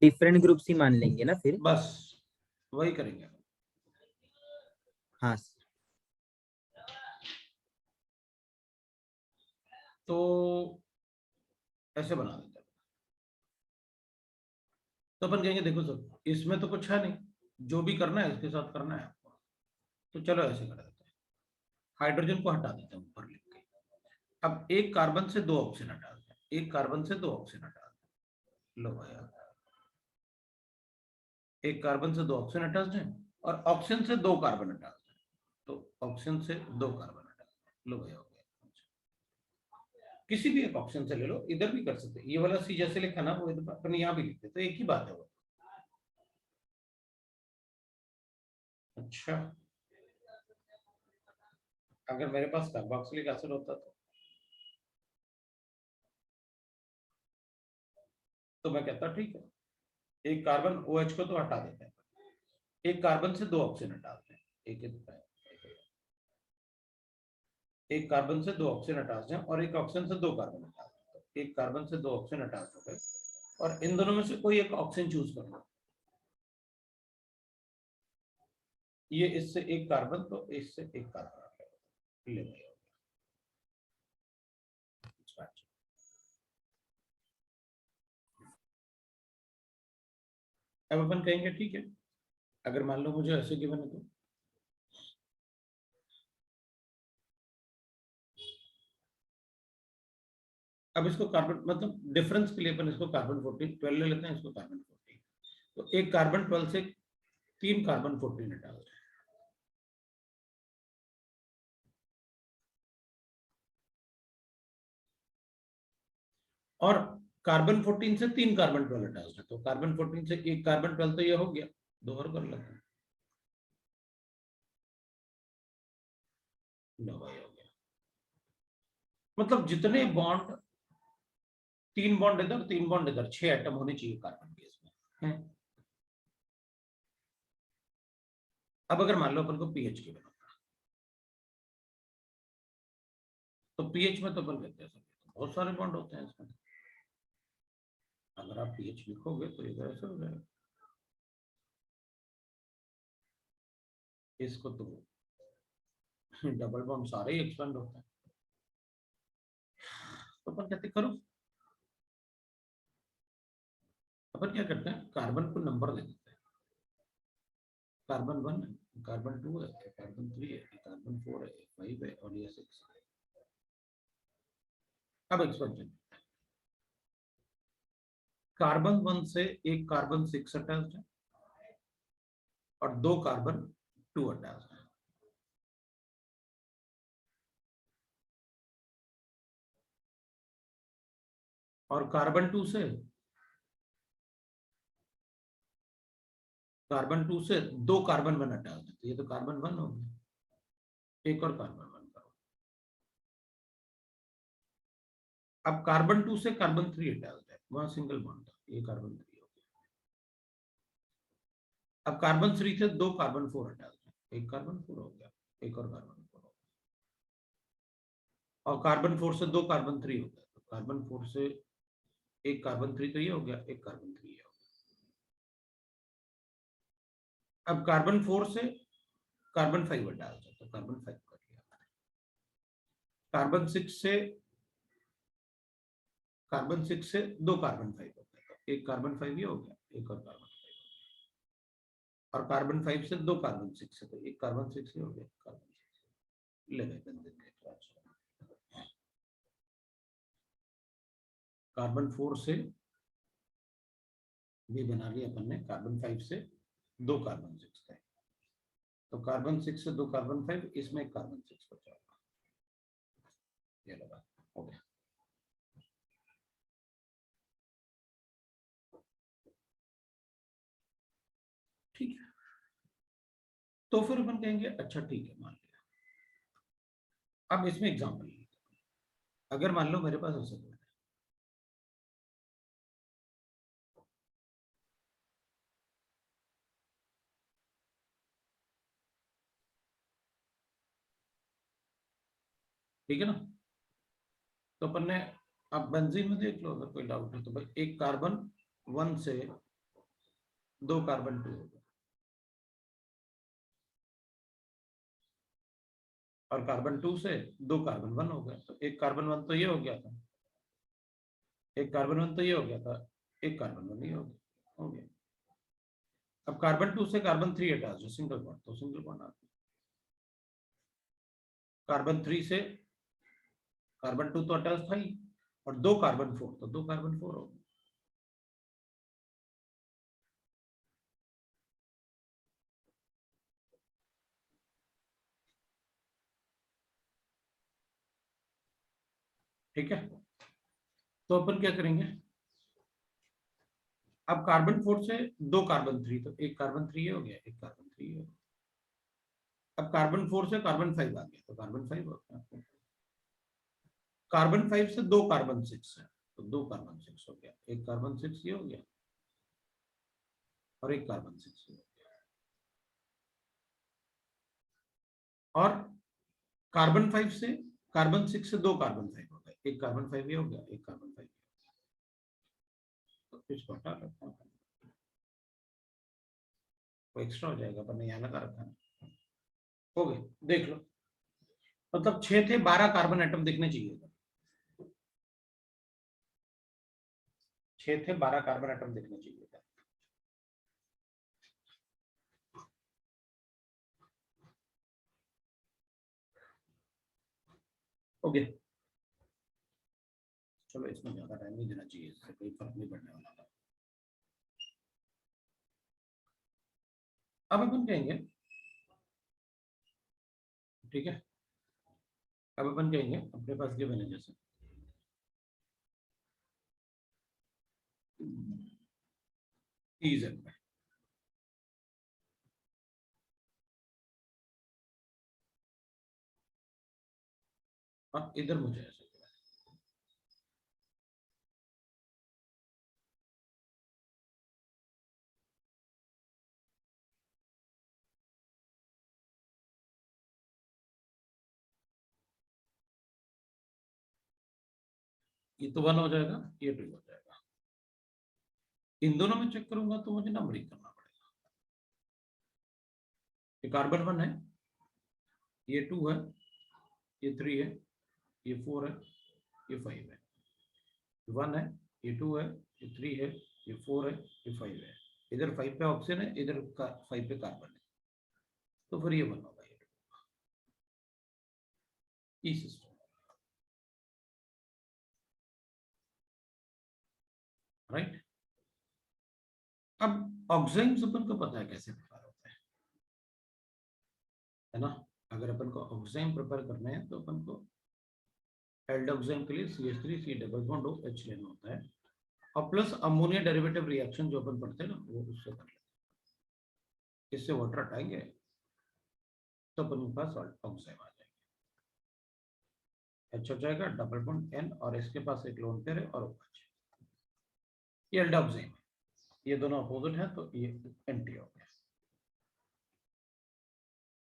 डिफरेंट ग्रुप्स ही मान लेंगे ना फिर। बस वही करेंगे। हाँ sir। तो ऐसे बना देते हैं। तो अपन कहेंगे देखो सर इसमें तो कुछ है नहीं, जो भी करना है इसके साथ करना है आपको, तो चलो ऐसे कर देते हैं। हाइड्रोजन को हटा देते हैं ऊपर लिख के। अब एक कार्बन से दो ऑक्सीजन हटा देते हैं, एक कार्बन से दो ऑक्सीजन हटा देते हैं। लो भैया, एक कार्बन से दो ऑक्सीजन हटा देते हैं और ऑक्सीजन से दो कार्बन हटा देते हैं, तो ऑक्सीजन से दो कार्बन हटा देते हैं। लो भैया हो गया। किसी भी एक ऑप्शन से ले लो, इधर भी कर सकते हैं, ये वाला सी जैसे लिखा ना वो इधर अपन यहाँ भी लिखते, तो एक ही बात है वो। अच्छा, अगर मेरे पास कार्बोक्सिलिक एसिड होता तो मैं कहता ठीक है, एक कार्बन OH को तो हटा देते हैं, एक कार्बन से दो ऑक्सीजन हटाते हैं, एक कार्बन से दो ऑक्सीजन हटाते हैं और एक ऑक्सीजन से दो कार्बन हटाते हैं, तो एक कार्बन से दो ऑक्सीजन हटा सकते हैं और इन दोनों में से कोई एक ऑक्सीजन चूज कर लो। ये इससे एक कार्बन तो इससे एक कार्बन ले लिया। अब अपन कहेंगे ठीक है, अगर मान लो मुझे ऐसे गिवन है तो अब इसको कार्बन मतलब डिफरेंस के लिए अपन इसको कार्बन 14 12 ले लेते हैं, इसको कार्बन 14, तो एक कार्बन 12 से तीन कार्बन 14 हटा देते हैं। और कार्बन 14 से तीन कार्बन 12 हटा देते हैं, तो कार्बन 14 से एक कार्बन 12 तो ये हो गया, दो और कर लेते हैं। लो भाई हो गया, मतलब जितने बॉन्ड, तीन बॉन्ड इधर तीन बॉन्ड इधर, 6 एटम होने चाहिए कार्बन के इसमें हैं। अब अगर मान लो अपन को पीएच की बनाना, तो पीएच में तो अपन कहते हैं बहुत सारे बॉन्ड होते हैं इसमें, अगर आप पीएच लिखोगे तो इधर ऐसे हो जाएगा, इसको तो डबल बॉन्ड सारे ही एक्सपेंड होते हैं, तो अपन कहते करो, अपन क्या करते हैं कार्बन को नंबर दे देते हैं, कार्बन 1 है, कार्बन 2 है, कार्बन 3 है, कार्बन 4 है, 5 है और ये 6 है। अब एक्सपेंशन, कार्बन 1 से एक कार्बन 6 अटैच्ड है और दो कार्बन 2 अटैच्ड है, और कार्बन 2 से दो कार्बन 1 अटैच्ड है, तो ये तो कार्बन 1 हो गया, एक और कार्बन 1 करो। अब कार्बन 2 से कार्बन 3 अटैच्ड है, वहां सिंगल बॉन्ड था, ये कार्बन 3 हो गया। अब कार्बन 3 से दो कार्बन 4 अटैच्ड है, एक कार्बन 4 हो गया, एक और कार्बन 4 हो गया, और कार्बन 4 से दो कार्बन 3 हो गया, तो कार्बन 4 से एक कार्बन 3 तो ये हो गया, एक कार्बन 3 ये हो गया। अब कार्बन 4 से कार्बन 5 हटा दो, तो कार्बन 5 कर लिया। कार्बन 6 से दो कार्बन 5 हो गया, तो एक कार्बन 5 ये हो गया, एक और कार्बन 5 हो गया, और कार्बन 5 से दो कार्बन 6 है, तो एक कार्बन 6 ये हो गया, कार्बन 6 ले गए बेंजीन के क्लास। कार्बन 4 से भी बना लिया अपन ने, कार्बन 5 से दो कार्बन 6 है, तो कार्बन 6 से दो कार्बन 5, इसमें एक कार्बन 6 बचा होगा, ये लगा हो गया। तो फिर अपन कहेंगे अच्छा ठीक है मान लिया। अब इसमें एग्जाम्पल, अगर मान लो मेरे पास ऐसा कोड है, ठीक है ना, तो अपन ने, अब बेंजीन में देख लो अगर कोई डाउट है तो भाई, एक कार्बन 1 से 2 कार्बन 2 हो गया, और कार्बन 2 से 2 कार्बन 1 हो गया, तो एक कार्बन 1 तो ये हो गया था, एक कार्बन 1 तो ये हो गया था, एक कार्बन 1 ये हो गया। अब कार्बन 2 से कार्बन 3 हटा दो, सिंगल बॉन्ड, तो सिंगल बॉन्ड आ गया। कार्बन 3 से कार्बन 2 तो अटैच था ही, और 2 कार्बन 4 तो 2 कार्बन 4 हो गया। ठीक है, तो अपन क्या करेंगे, अब कार्बन 4 से 2 कार्बन 3, तो एक कार्बन 3 हो गया, एक कार्बन 3 हो गया। अब कार्बन 4 से कार्बन 5 आ गया, तो कार्बन 5 हो गया। कार्बन 5 से 2 कार्बन 6 है, तो 2 कार्बन 6 हो गया, एक कार्बन 6 ये हो गया, और एक कार्बन 6 ये हो गया। और कार्बन 5 से कार्बन 6 से 2 कार्बन 5 हो गया, एक कार्बन 5 ये हो गया, एक कार्बन 5 ये हो गया। तो इसको हटा रखता हूँ, वो एक्स्ट्रा हो जाएगा, पर नहीं यहाँ लगा रखा है। हो गए, देख लो, मतलब 6 थे, 12 कार्बन एटम दिखने चाहिए था, 6 थे, 12 कार्बन एटम दिखने चाहिए था। हो गया, चलो इसमें ज्यादा टाइम नहीं देना चाहिए, इससे कोई फर्क नहीं पड़ने वाला था। अब अपन कहेंगे, ठीक है, अब अपन कहेंगे अपने पास गिवन है जैसे इजेड में, और इधर मुझे ऐसे गिवन है। ये तो 1 हो जाएगा, ये 2 हो जाएगा। इन दोनों में चेक करूंगा तो मुझे नंबरिंग करना पड़ेगा। ये कार्बन 1 है, ये 2 है, ये 3 है, ये 4 है, ये 5 है, 1 है, ये 2 है, ये 3 है, ये 4 है, ये 5 है। इधर 5 पे ऑक्सीजन है, इधर 5 पे कार्बन है, तो फिर ये 1 होगा, ये सिस्टम। राइट, अब ऑक्साइड्स अपन को पता है कैसे प्रिपेयर होता है ना। अगर अपन को ऑक्साइड प्रिपेयर करना है तो अपन को एल्डोक्साइड के लिए CH3 C double bond OH लेना होता है, और प्लस अमोनिया डेरिवेटिव रिएक्शन जो अपन पढ़ते हैं ना, वो उससे कर लेते हैं। इससे वाटर हटाएंगे तो अपन के पास ऑक्साइड आ जाएगा, H हो जाएगा, डबल बॉन्ड N, और इसके पास एक लोन पेयर है और OH, ये एल्डोक्साइड है। ये दोनों अपोजिट है तो ये एंटी हो गया।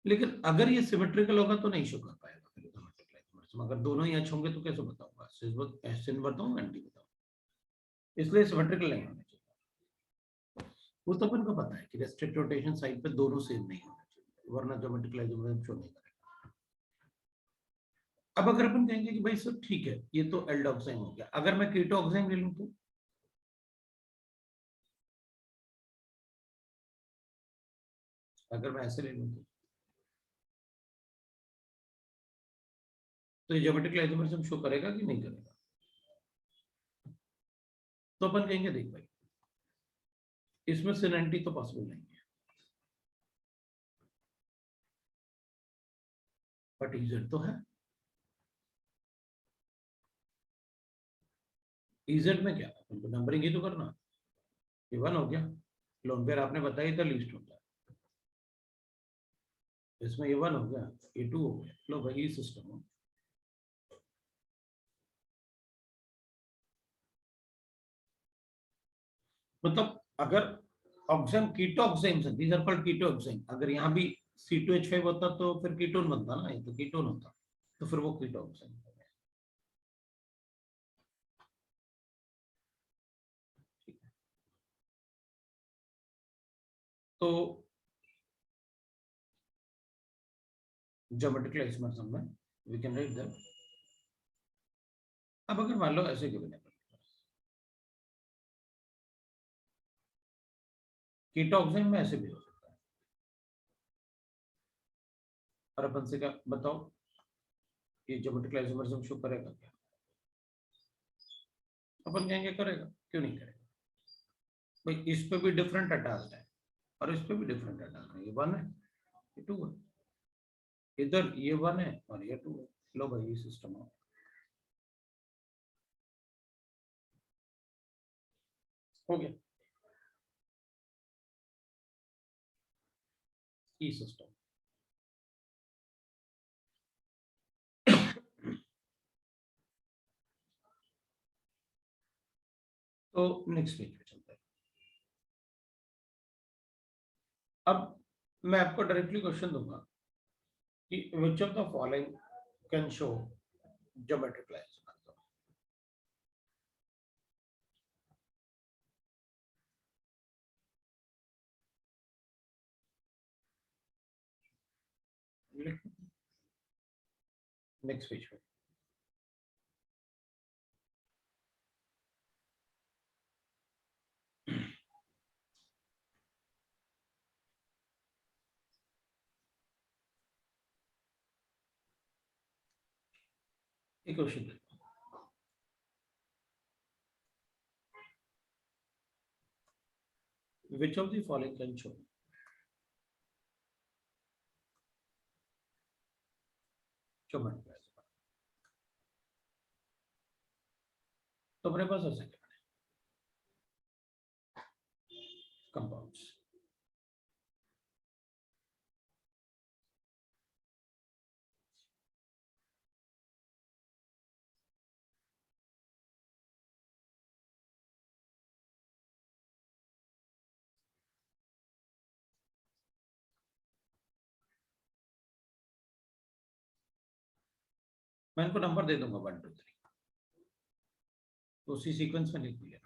लेकिन अगर ये सिमेट्रिकल होगा तो नहीं शो कर पाएगा फिर सिमेट्रिकल आइसोमर्स। अगर दोनों ही H होंगे तो कैसे बताऊंगा, सिन बताऊं एंटी बताऊं, इसलिए सिमेट्रिकल नहीं होना चाहिए। वो तो अपन को पता है कि रेस्ट्रिक्ट रोटेशन साइड पे दोनों सेम नहीं होना चाहिए, वरना ज्योमेट्रिकल आइसोमर्स शो नहीं करेगा। अब अगर अपन कहेंगे कि भाई सब ठीक है, ये तो एल्डोक्साइड हो गया, अगर मैं कीटोक्साइड ले लूं तो अगर मैं ऐसे ले लूं तो ये ज्योमेट्रिकल आइसोमर्स शो करेगा कि नहीं करेगा। तो अपन कहेंगे देख भाई, इसमें सिन एंटी तो पॉसिबल नहीं है, बट इजेड तो है। इजेड में क्या, अपन को नंबरिंग ही तो करना। ये 1 हो गया, लोन पेयर आपने बताया था लीस्ट होता है, इसमें A1 हो गया, A2 हो गया, लो भाई ये सिस्टम हो। मतलब अगर oxygen keto oxygen, these are called keto oxygen, अगर यहाँ भी C2H5 होता तो फिर कीटोन बनता ना, ये तो कीटोन होता, तो फिर वो कीटो ऑक्सीजन हो गया। ठीक है, तो ज्योमेट्रिकल आइसोमर्स में वी कैन राइट दैट। अब अगर मान लो ऐसे गिवन है, कीटो ऑक्सीजन में ऐसे भी हो सकता है, और अपन से क्या बताओ, ये ज्योमेट्रिकल आइसोमर्स शो करेगा क्या? अपन कहेंगे करेगा, क्यों नहीं करेगा भाई, इस पे भी डिफरेंट अटैच्ड है और इस पे भी डिफरेंट अटैच्ड है, ये 1 है ये 2 है, इधर ये 1 है और ये 2 है, लो भाई ये सिस्टम हो गया, ये सिस्टम। तो नेक्स्ट पेज पे चलते हैं। अब मैं आपको डायरेक्टली क्वेश्चन दूंगा कि which of the following can show geometrical isomers. Next page पे एक question, which of the following can show geometrical isomers. तो अपने पास ऐसे कंपाउंड्स, मैं इनको नंबर दे दूंगा 1 2 3, तो उसी सीक्वेंस में लिख दिया।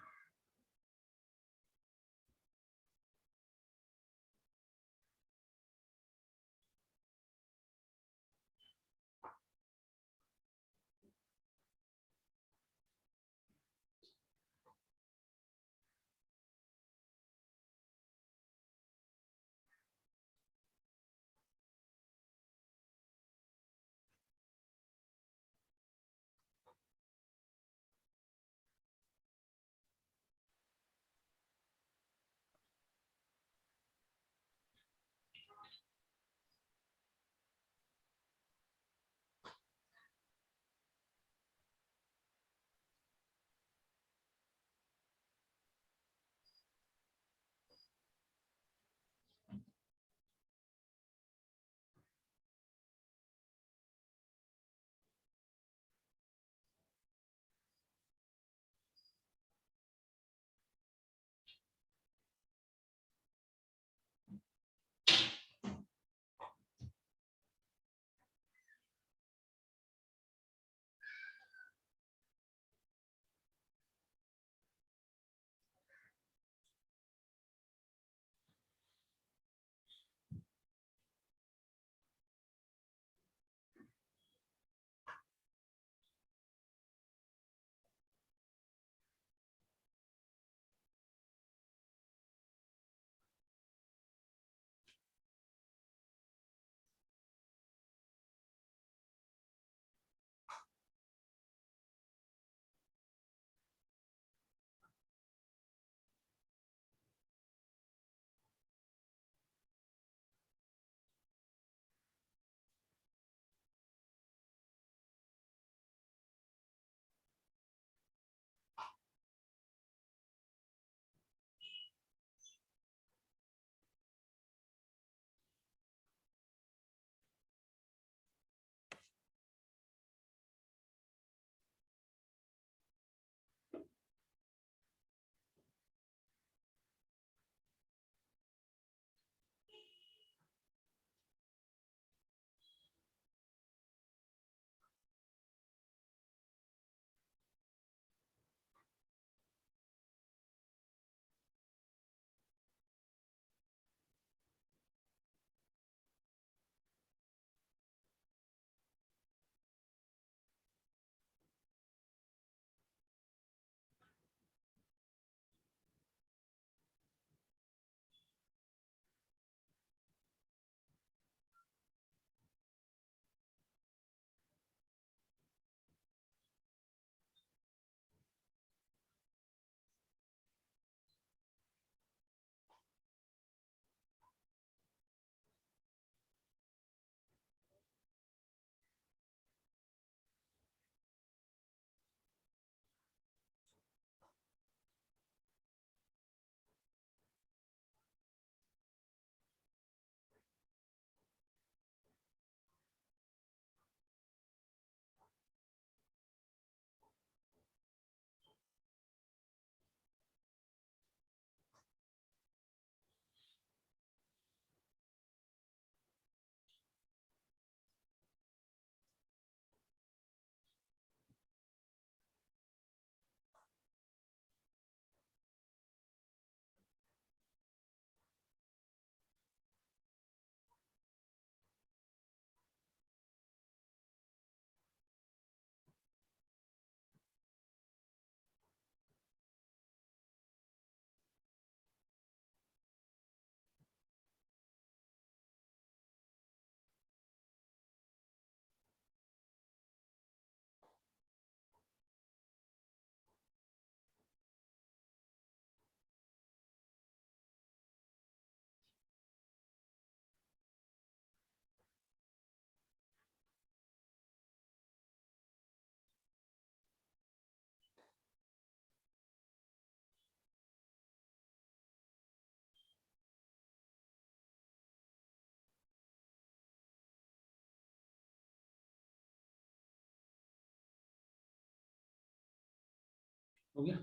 हो गया,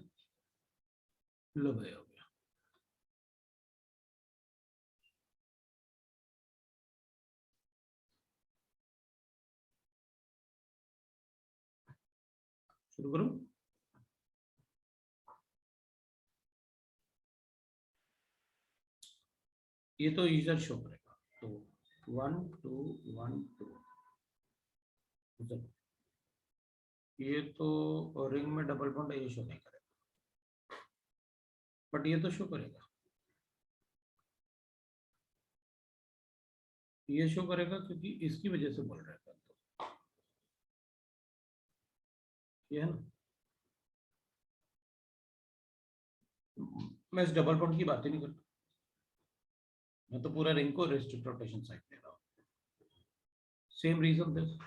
लो भाई हो गया। शुरू करूं? ये तो यूजर शो करेगा, तो 1 2 1 2, ये तो रिंग में डबल बॉन्ड है, ये शो नहीं करेगा, बट ये तो शो करेगा, ये शो करेगा क्योंकि इसकी वजह से बोल रहा है, तो ये है ना। मैं इस डबल बॉन्ड की बात ही नहीं करता, मैं तो पूरा रिंग को रेस्ट्रिक्ट रोटेशन साइड दे रहा हूँ। सेम रीजन दिस,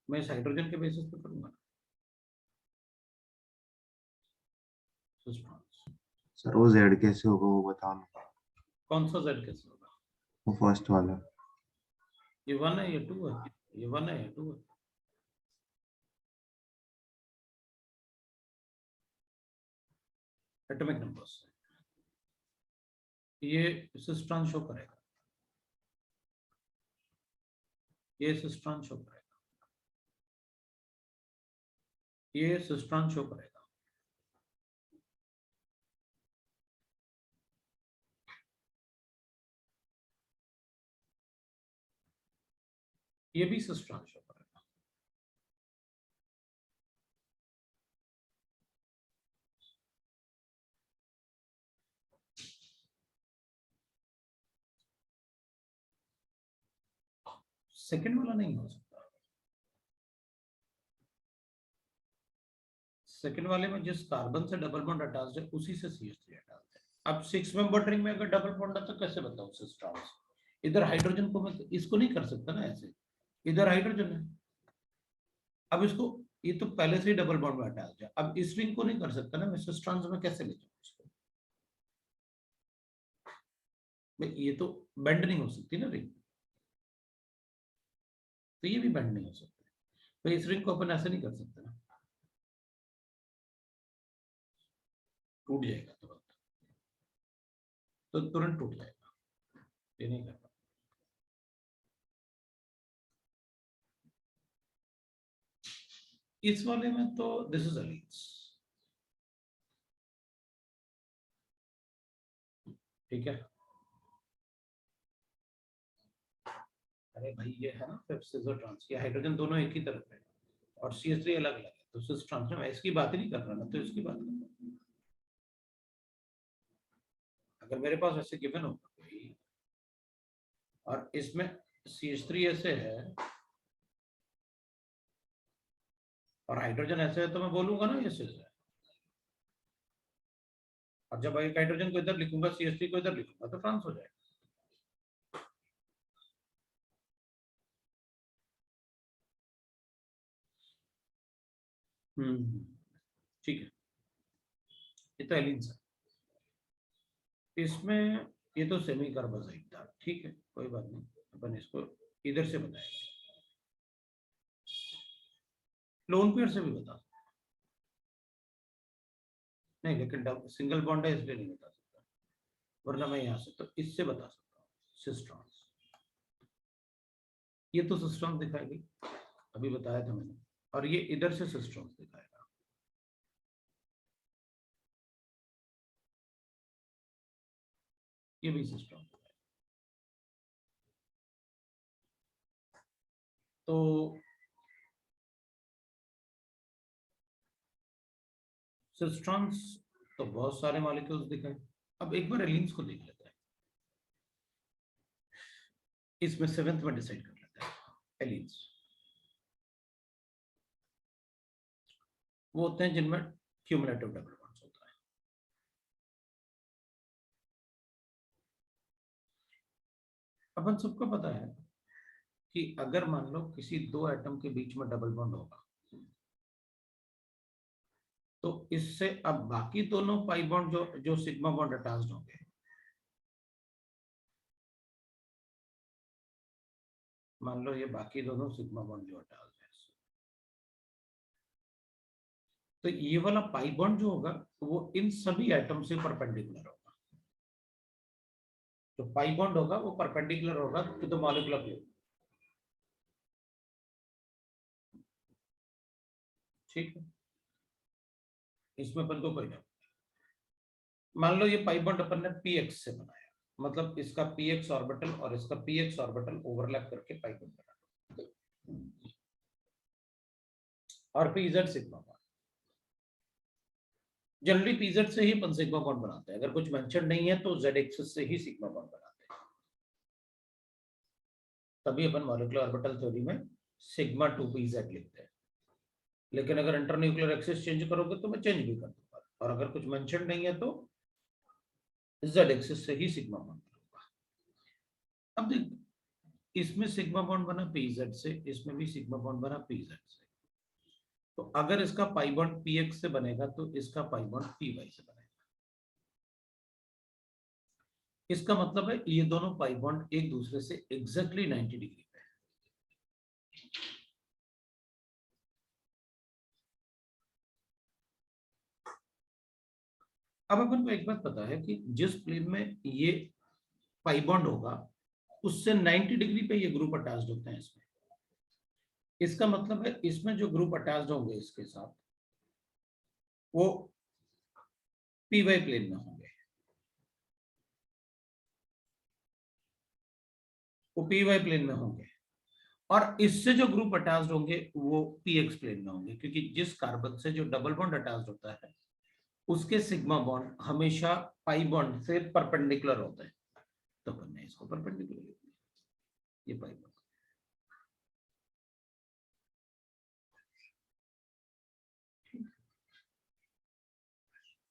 मैं इस हाइड्रोजन के बेसिस पे करूंगा। सर वो जेड कैसे होगा वो बताओ ना। कौन सा जेड कैसे होगा? वो फर्स्ट वाला। ये 1 है, ये 2 है, ये 1 है, ये 2 है। एटॉमिक नंबर्स, ये सिस्ट्रॉन शो करेगा, ये सिस्ट्रॉन शो करेगा, ये सिस्ट्रॉन शो करेगा, ये भी सिस्ट्रॉन शो करेगा। सेकंड वाला नहीं हो सकता, सेकंड वाले में जिस कार्बन से डबल बॉन्ड अटैच्ड है उसी से CH3 अटैच्ड है। अब 6 मेंबर रिंग में अगर डबल बॉन्ड है तो कैसे बताऊं सिस्ट्रॉन? इधर हाइड्रोजन को मैं इसको नहीं कर सकता ना ऐसे, इधर हाइड्रोजन है, अब इसको, ये तो पहले से ही डबल बॉन्ड में अटैच है, अब इस रिंग को नहीं कर सकता ना मैं सिस्ट्रॉन्स में, कैसे ले जाऊं इसको? ये तो बेंड नहीं हो सकती ना रिंग, तो ये भी बेंड नहीं हो सकती, तो इस रिंग को अपन ऐसे नहीं कर सकते ना, टूट जाएगा तुरंत, तो तुरंत टूट जाएगा, ये नहीं करना। इस वाले में तो दिस इज अलीन्स, ठीक है। अरे भाई ये है ना फिर सिजर ट्रांस, ये हाइड्रोजन दोनों एक ही तरफ है और CH3 अलग अलग है, तो सिस ट्रांस में इसकी बात ही नहीं कर रहा ना, तो इसकी बात कर रहा हूं। अगर मेरे पास ऐसे गिवन होगा कोई और इसमें CH3 ऐसे है और हाइड्रोजन ऐसे है, तो मैं बोलूंगा ना ये सिस है, और जब एक हाइड्रोजन को इधर लिखूंगा, CH3 को इधर लिखूंगा, तो ट्रांस हो जाएगा। ठीक है, ये तो एलिन्स है, इसमें ये तो सेमी कार्बोजाइट था, ठीक है कोई बात नहीं, अपन इसको इधर से बताएंगे, लोन पेयर से भी बता सकते नहीं, लेकिन सिंगल बॉन्ड है इसलिए नहीं बता सकता, वरना मैं यहाँ से तो इससे बता सकता हूँ सिस्ट्रॉन्स, ये तो सिस्ट्रॉन्स दिखाएगी, अभी बताया था मैंने, और ये इधर से सिस्ट्रॉन्स दिखाएगा, ये भी सिस्ट्रॉन, तो सिस्ट्रॉन्स तो बहुत सारे मॉलिक्यूल्स दिखाए। अब एक बार एलिन्स को देख लेते हैं, इसमें 7th में डिसाइड कर लेते हैं। एलिन्स वो होते हैं जिनमें क्यूमुलेटिव डबल बॉन्ड्स होता है। अपन सबको पता है कि अगर मान लो किसी दो एटम के बीच में डबल बॉन्ड होगा, तो इससे अब बाकी दोनों पाई बॉन्ड जो जो सिग्मा बॉन्ड अटैच्ड होंगे, मान लो ये बाकी दोनों सिग्मा बॉन्ड जो अटैच्ड है, तो ये वाला पाई बॉन्ड जो होगा वो इन सभी एटम से परपेंडिकुलर होगा। जो पाई बॉन्ड होगा वो परपेंडिकुलर होगा टू द मॉलिक्यूलर प्लेन। ठीक है, इसमें अपन को कोई नहीं। मान लो ये पाई बॉन्ड अपन ने px से बनाया, मतलब इसका px ऑर्बिटल और इसका px ऑर्बिटल ओवरलैप करके पाई बॉन्ड बना, और pz sigma bond. Generally pz से ही अपन सिग्मा बॉन्ड बनाते हैं, अगर कुछ मेंशन नहीं है तो z एक्सिस से ही सिग्मा बॉन्ड बनाते हैं। तभी अपन मॉलिक्यूलर ऑर्बिटल थ्योरी में सिग्मा 2pz लिखते हैं। लेकिन अगर इंटरन्यूक्लियर एक्सिस चेंज करोगे तो मैं चेंज भी कर दूंगा, और अगर कुछ मेंशन नहीं है तो z एक्सिस से ही सिग्मा बॉन्ड करूंगा। अब देख, इसमें सिग्मा बॉन्ड बना pz से, इसमें भी सिग्मा बॉन्ड बना pz से। तो अगर इसका पाई बॉन्ड px से बनेगा तो इसका पाई बॉन्ड py से बनेगा। इसका मतलब है ये दोनों पाई बॉन्ड एक दूसरे से एग्जैक्टली 90 डिग्री पे है। अब अपन को एक बात पता है कि जिस प्लेन में ये पाई बॉन्ड होगा उससे 90 डिग्री पे ये ग्रुप अटैच्ड होते हैं इसमें। इसका मतलब है इसमें जो ग्रुप अटैच्ड होंगे इसके साथ वो py प्लेन में होंगे, वो py प्लेन में होंगे, और इससे जो ग्रुप अटैच्ड होंगे वो px प्लेन में होंगे, क्योंकि जिस कार्बन से जो डबल बॉन्ड अटैच्ड होता है उसके सिग्मा बॉन्ड हमेशा पाई बॉन्ड से परपेंडिकुलर होते हैं। तो अपन ने इसको परपेंडिकुलर लिख दिया, ये पाई बॉन्ड।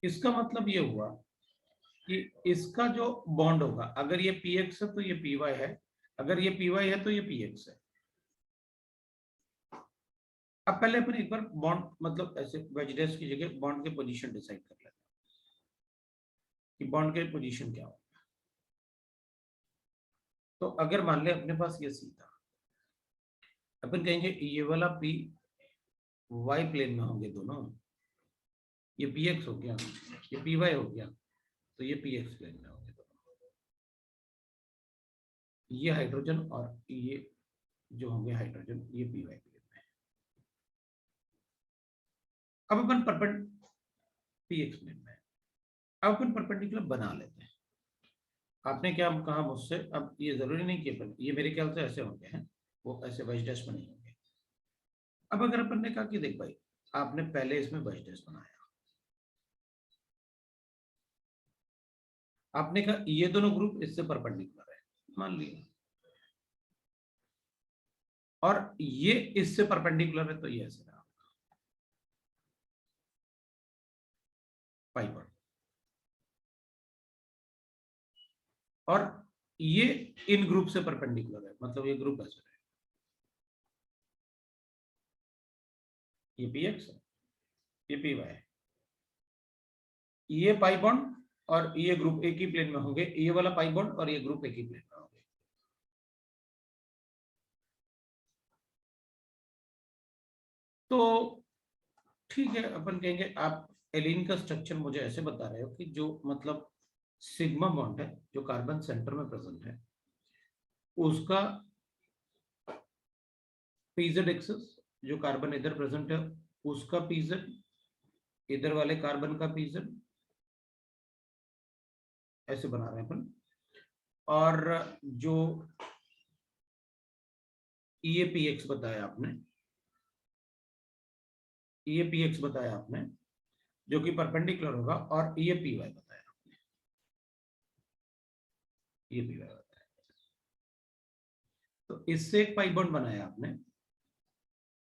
इसका मतलब ये हुआ कि इसका जो बॉन्ड होगा, अगर ये px है तो ये py है, अगर ये py है तो ये px है। अब पहले अपन एक बार बॉन्ड मतलब ऐसे वेज डैश की जगह बॉन्ड के पोजीशन डिसाइड कर लेते हैं कि बॉन्ड के पोजीशन क्या होगा। तो अगर मान ले अपने पास ये सी था, अपन कहेंगे ये वाला p y प्लेन में होंगे दोनों, ये px हो गया, ये py हो गया, तो ये px प्लेन में होंगे दोनों। ये हाइड्रोजन और ये जो होंगे हाइड्रोजन ये py प्लेन में। अब अपन px प्लेन में, अब अपन परपेंडिकुलर बना लेते हैं। आपने क्या कहा मुझसे, अब ये जरूरी नहीं कि अपन, ये मेरे ख्याल से ऐसे होंगे हैं, वो ऐसे वाइस डैश में नहीं होंगे। अब अगर अपन ने कहा कि देख भाई आपने पहले इसमें वाइस डैश बनाया, आपने कहा ये दोनों ग्रुप इससे परपेंडिकुलर है, मान लिया, और ये इससे परपेंडिकुलर है, तो ये ऐसे रहा पाई बॉन्ड, और ये इन ग्रुप से परपेंडिकुलर है, मतलब ये ग्रुप ऐसे है, ये px है, ये py है, ये पाई बॉन्ड और ये ग्रुप एक ही प्लेन में होंगे, ये वाला पाई बॉन्ड और ये ग्रुप एक ही प्लेन में होंगे। तो ठीक है, अपन कहेंगे आप एलिन का स्ट्रक्चर मुझे ऐसे बता रहे हो कि जो मतलब सिग्मा बॉन्ड है जो कार्बन सेंटर में प्रेजेंट है उसका pz एक्सिस, जो कार्बन इधर प्रेजेंट है उसका pz, इधर वाले कार्बन का pz, ऐसे बना रहे हैं अपन। और जो ये px बताया आपने, ये px बताया आपने जो कि परपेंडिकुलर होगा, और ये py बताया आपने, ये py बताया। तो इससे एक पाई बॉन्ड बनाया आपने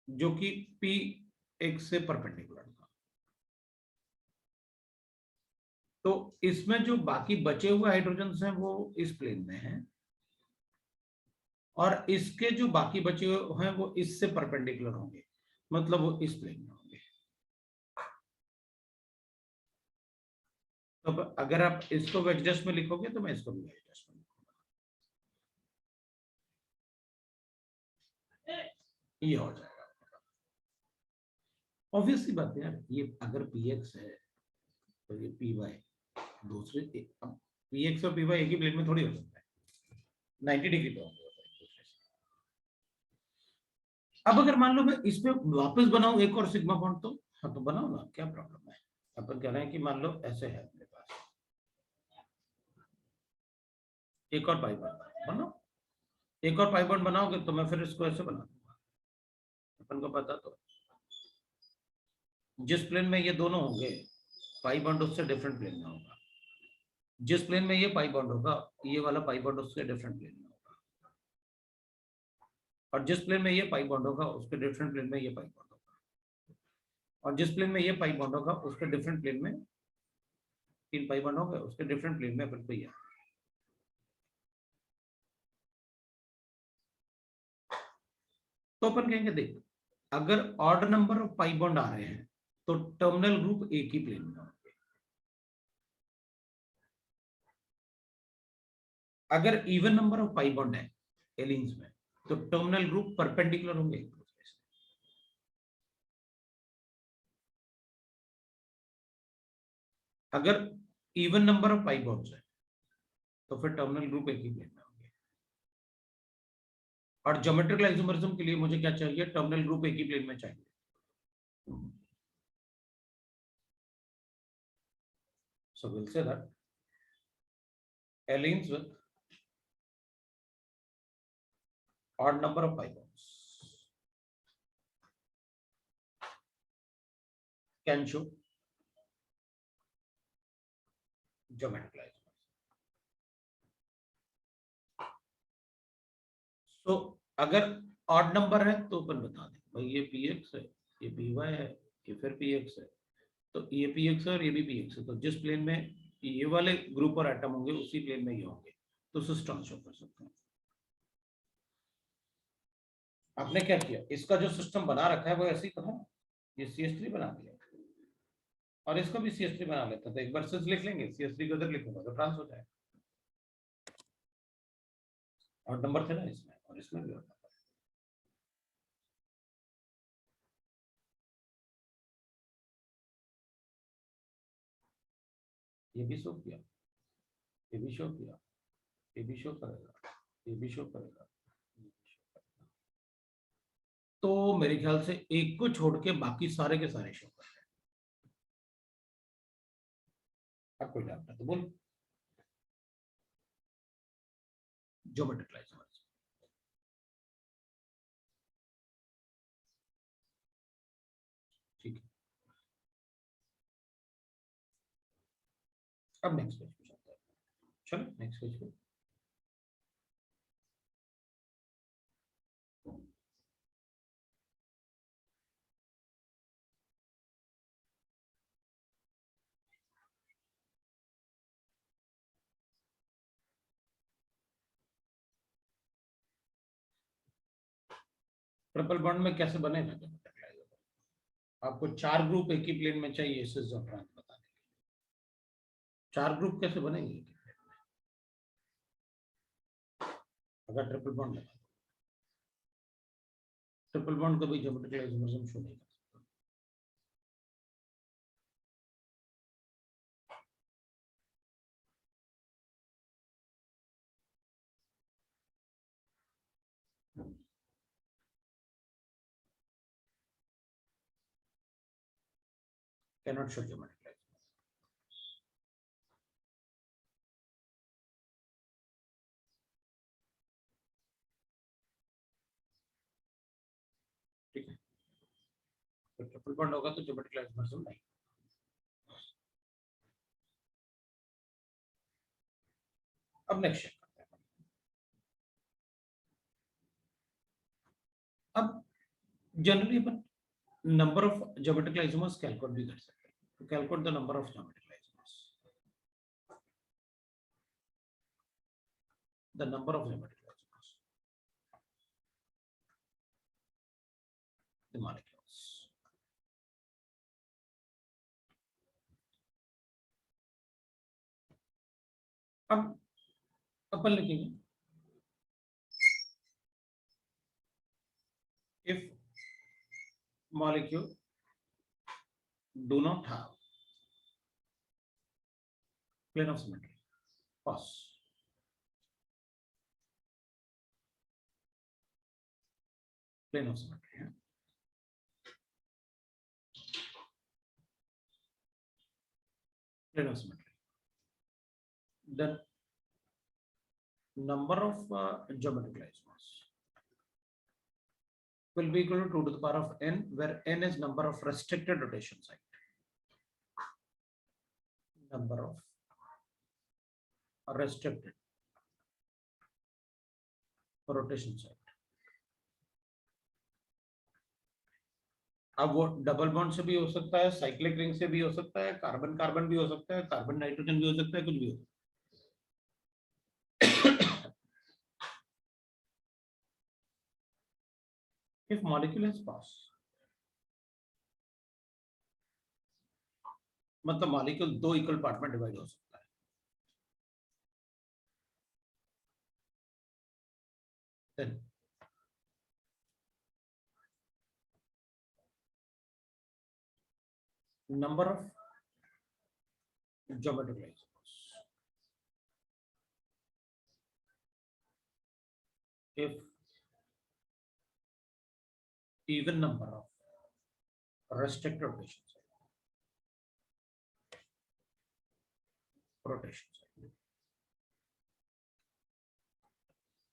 जो कि px से परपेंडिकुलर था। तो इसमें जो बाकी बचे हुए हाइड्रोजन्स हैं वो इस प्लेन में हैं, और इसके जो बाकी बचे हुए हैं वो इससे परपेंडिकुलर होंगे, मतलब वो इस प्लेन में होंगे। तो अगर आप इसको वेज में लिखोगे तो मैं इसको भी वेज में लिखूंगा, ये हो जाएगा। ऑब्वियसली बात है यार, ये अगर px है तो ये py दूसरे, अब px और py एक ही प्लेन में थोड़ी हो सकता है, 90 डिग्री पे होंगे एक दूसरे से। अब अगर मान लो मैं इस पे वापस बनाऊं एक और सिग्मा बॉन्ड, तो हाँ तो बनाओ ना, क्या प्रॉब्लम है। अपन कह रहे हैं कि मान लो ऐसे है मेरे पास एक और पाई बॉन्ड बनाओ, एक और पाई बॉन्ड बनाओगे तो मैं फिर इसको ऐसे बना दूंगा। अपन को पता तो है, जिस प्लेन में ये दोनों होंगे पाई बॉन्ड उससे डिफरेंट प्लेन में होगा, जिस प्लेन में ये पाई बॉन्ड होगा ये वाला पाई बॉन्ड उससे डिफरेंट प्लेन में होगा, और जिस प्लेन में ये पाई बॉन्ड होगा उसके डिफरेंट प्लेन में ये पाई बॉन्ड होगा, और जिस प्लेन में ये पाई बॉन्ड होगा उसके डिफरेंट प्लेन में, तीन पाई बॉन्ड होंगे उसके डिफरेंट प्लेन में अपन को ये। तो अपन कहेंगे देख, अगर odd number of pi bond आ रहे हैं तो टर्मिनल ग्रुप एक ही प्लेन में होंगे, अगर even number of pi bond है एलिन्स में तो टर्मिनल ग्रुप परपेंडिकुलर होंगे एक दूसरे से। अगर even number of pi bonds है तो फिर टर्मिनल ग्रुप एक ही प्लेन में होंगे, और ज्योमेट्रिकल आइसोमरिज्म के लिए मुझे क्या चाहिए, टर्मिनल ग्रुप एक ही प्लेन में चाहिए। So we'll say that allenes with odd number of pi bonds can show geometrical isomers. So अगर odd number है तो अपन बता दें भाई ये px है, ये py है, ये फिर px है, तो ये px है और ये भी px है, तो जिस प्लेन में ये वाले ग्रुप और एटम होंगे उसी प्लेन में ये होंगे, तो सिस्टम शो कर सकते हैं। आपने क्या किया, इसका जो सिस्टम बना रखा है वो ऐसे ही तो है, ये CS3 बना दिया और इसको भी CS3 बना लेता, तो एक बार सिस लिख लेंगे, CS3 को इधर लिखूंगा तो ट्रांस हो जाएगा, और नंबर थे ना इसमें और इसमें भी होता है। ये भी शो किया, ये भी शो किया, ये भी शो करेगा, ये भी शो करेगा, ये भी शो करेगा। तो मेरे ख्याल से एक को छोड़ के बाकी सारे के सारे शो कर रहे हैं। अब कोई डाउट है तो बोल। ज्योमेट्रिकल आइसोमर्स, ठीक है। अब नेक्स्ट पेज पे चलते हैं, चलो नेक्स्ट पेज पे। ट्रिपल बॉन्ड में कैसे बनेगा ज्योमेट्रिकल आइसोमर, आपको चार ग्रुप एक ही प्लेन में चाहिए, सिस और ट्रांस बताने के लिए। चार ग्रुप कैसे बनेंगे एक ही प्लेन में अगर ट्रिपल बॉन्ड लगा, ट्रिपल बॉन्ड कभी ज्योमेट्रिकल आइसोमरिज्म शो नहीं कर सकता। cannot show geometrical isomers। ठीक है, तो ट्रिपल बॉन्ड होगा तो ज्योमेट्रिकल आइसोमरिज्म नहीं। अब नेक्स्ट चेक करते हैं। अब generally upon number of geometrical isomers calculate भी कर सकते हैं, तो calculate the number of geometrical isomers, the number of geometrical isomers, the molecules. अब अपन लिखेंगे if molecule do not have plane of symmetry. Pause. Plane of symmetry. Yeah? Plane of symmetry. Then number of geometrical isomers will be equal to 2 to the power of n, where n is number of restricted rotation site. Number of restricted rotation site. अब वो double bond से भी हो सकता है, cyclic ring से भी हो सकता है, कार्बन कार्बन भी हो सकता है, कार्बन नाइट्रोजन भी हो सकता है, कुछ भी हो सकता है. If molecule has pass, मतलब मॉलिक्यूल दो इक्वल पार्ट में डिवाइड हो सकता है. Then number of geometrical isomers. If even number of restricted rotations.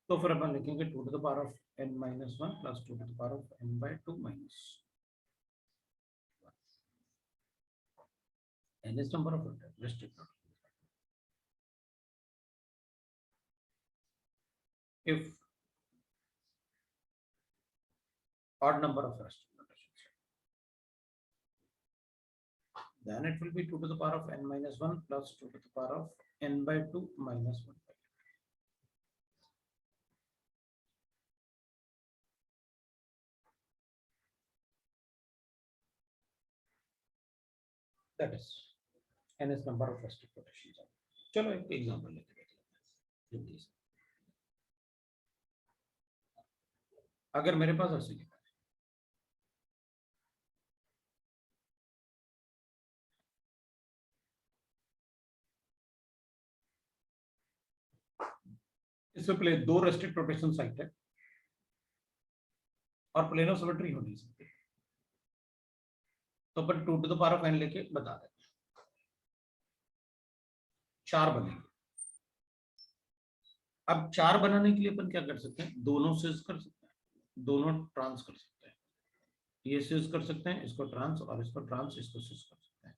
तो फिर अपन लिखेंगे 2 to the power of n minus 1 plus 2 to the power of n by 2 minus 1. N is number of restricted. If odd number of restricted rotations, then it will be 2 to the power of n minus 1 plus 2 to the power of n by 2 minus 1. That is n is number of restricted rotations. चलो एक example लेते हैं. अगर मेरे पास ऐसे लिखा है, इसमें प्ले दो रेस्ट्रिक्ट रोटेशन साइट है और प्लेन ऑफ सिमेट्री हो नहीं सकती, तो अपन 2 to the power of n लेके बता देते हैं. 4 बनेंगे. अब 4 बनाने के लिए अपन क्या कर सकते हैं, दोनों सीज कर सकते हैं, दोनों ट्रांस कर सकते हैं. ये सीज कर सकते हैं, इसको ट्रांस, और इसको ट्रांस, इसको सीज कर सकते हैं.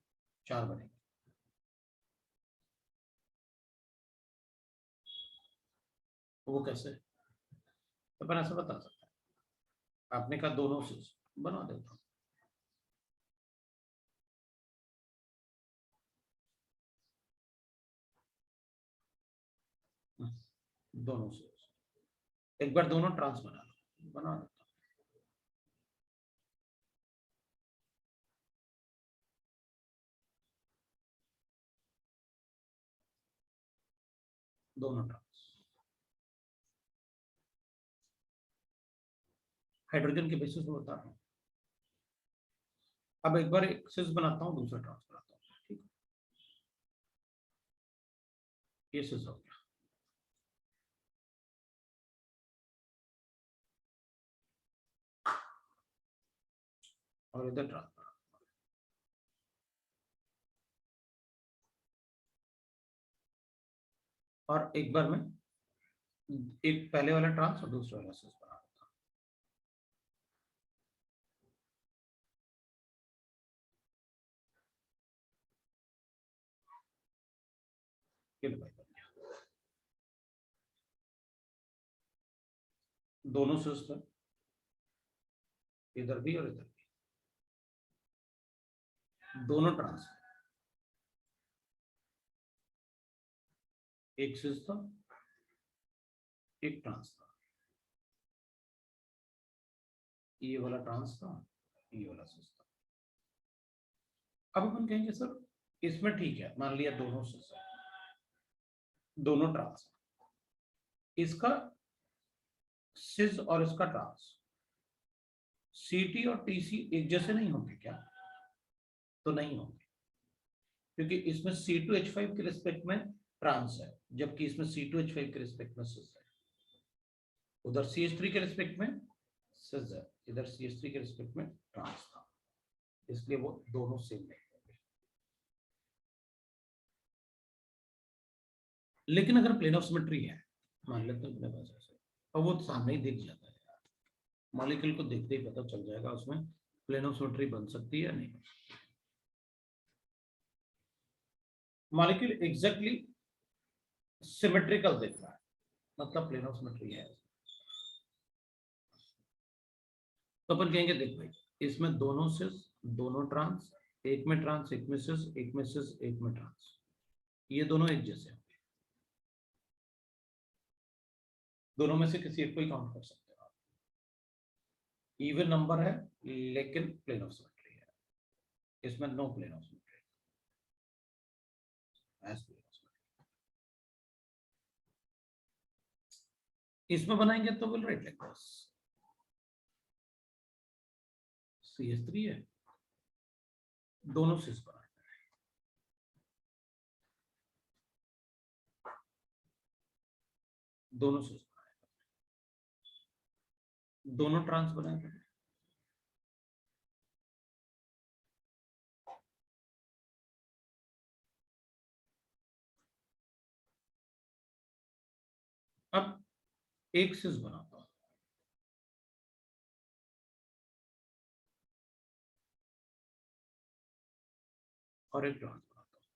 4 बनेंगे. वो कैसे, तो अपन ऐसा बता सकते हैं. आपने कहा दोनों सीज, बना देता हूं. दोनों से एक बार दोनों ट्रांस बना लो, बना देता हूं. दोनों ट्रांस. हाइड्रोजन के बेसिस पे बता रहा हूं. अब एक बार एक सिस बनाता हूं, दूसरा ट्रांस बनाता हूं. ठीक है, ये सिस हो गया. और इधर ट्रांस. और एक बार में एक पहले वाला ट्रांस और दूसरा वाला सिस बना देता हूं. ये लो भाई, बन गया. दोनों सिस पर, इधर भी और इधर भी, दोनों ट्रांस. एक सिस था, एक ट्रांस था. ये वाला ट्रांस था, ये वाला सिस था. अब अपन कहेंगे सर इसमें ठीक है, मान लिया दोनों सिस है, दोनों ट्रांस. इसका सिस और इसका ट्रांस, सीटी और टीसी एक जैसे नहीं होंगे क्या? तो नहीं होंगे, क्योंकि इसमें C2H5 के रिस्पेक्ट में ट्रांस है, जबकि इसमें C2H5 के रिस्पेक्ट में सिस है। उधर CH3 के रिस्पेक्ट में सिस है, इधर CH3 के रिस्पेक्ट में ट्रांस था, इसलिए वो दोनों सेम नहीं होंगे। लेकिन अगर प्लेन ऑफ सिमेट्री है, मान लेते हैं अपने पास ऐसे, और वो सामने ही दिख जाता है, मॉलिक्यूल को देखते ही पता चल जाएगा उसमें प्लेन ऑफ सिमेट्री बन सकती है या नहीं। मॉलिक्यूल एग्जैक्टली सिमेट्रिकल दिख रहा है, मतलब प्लेन ऑफ सिमेट्री है। तो अपन कहेंगे देख भाई, इसमें दोनों सिस, दोनों ट्रांस, एक में ट्रांस एक में सिस, एक में सिस एक में ट्रांस, ये दोनों एक जैसे होंगे, दोनों में से किसी एक को ही काउंट कर सकते हो आप। इवन नंबर है लेकिन प्लेन ऑफ सिमेट्री है, इसमें no plane of symmetry, as plane of symmetry. इसमें बनाएंगे तो will write like this, CH3 है, दोनों सिस बनाए, दोनों सिस बनाए, दोनों ट्रांस बनाए, अब एक सिस बनाता हूं, और एक ट्रांस बनाता हूं,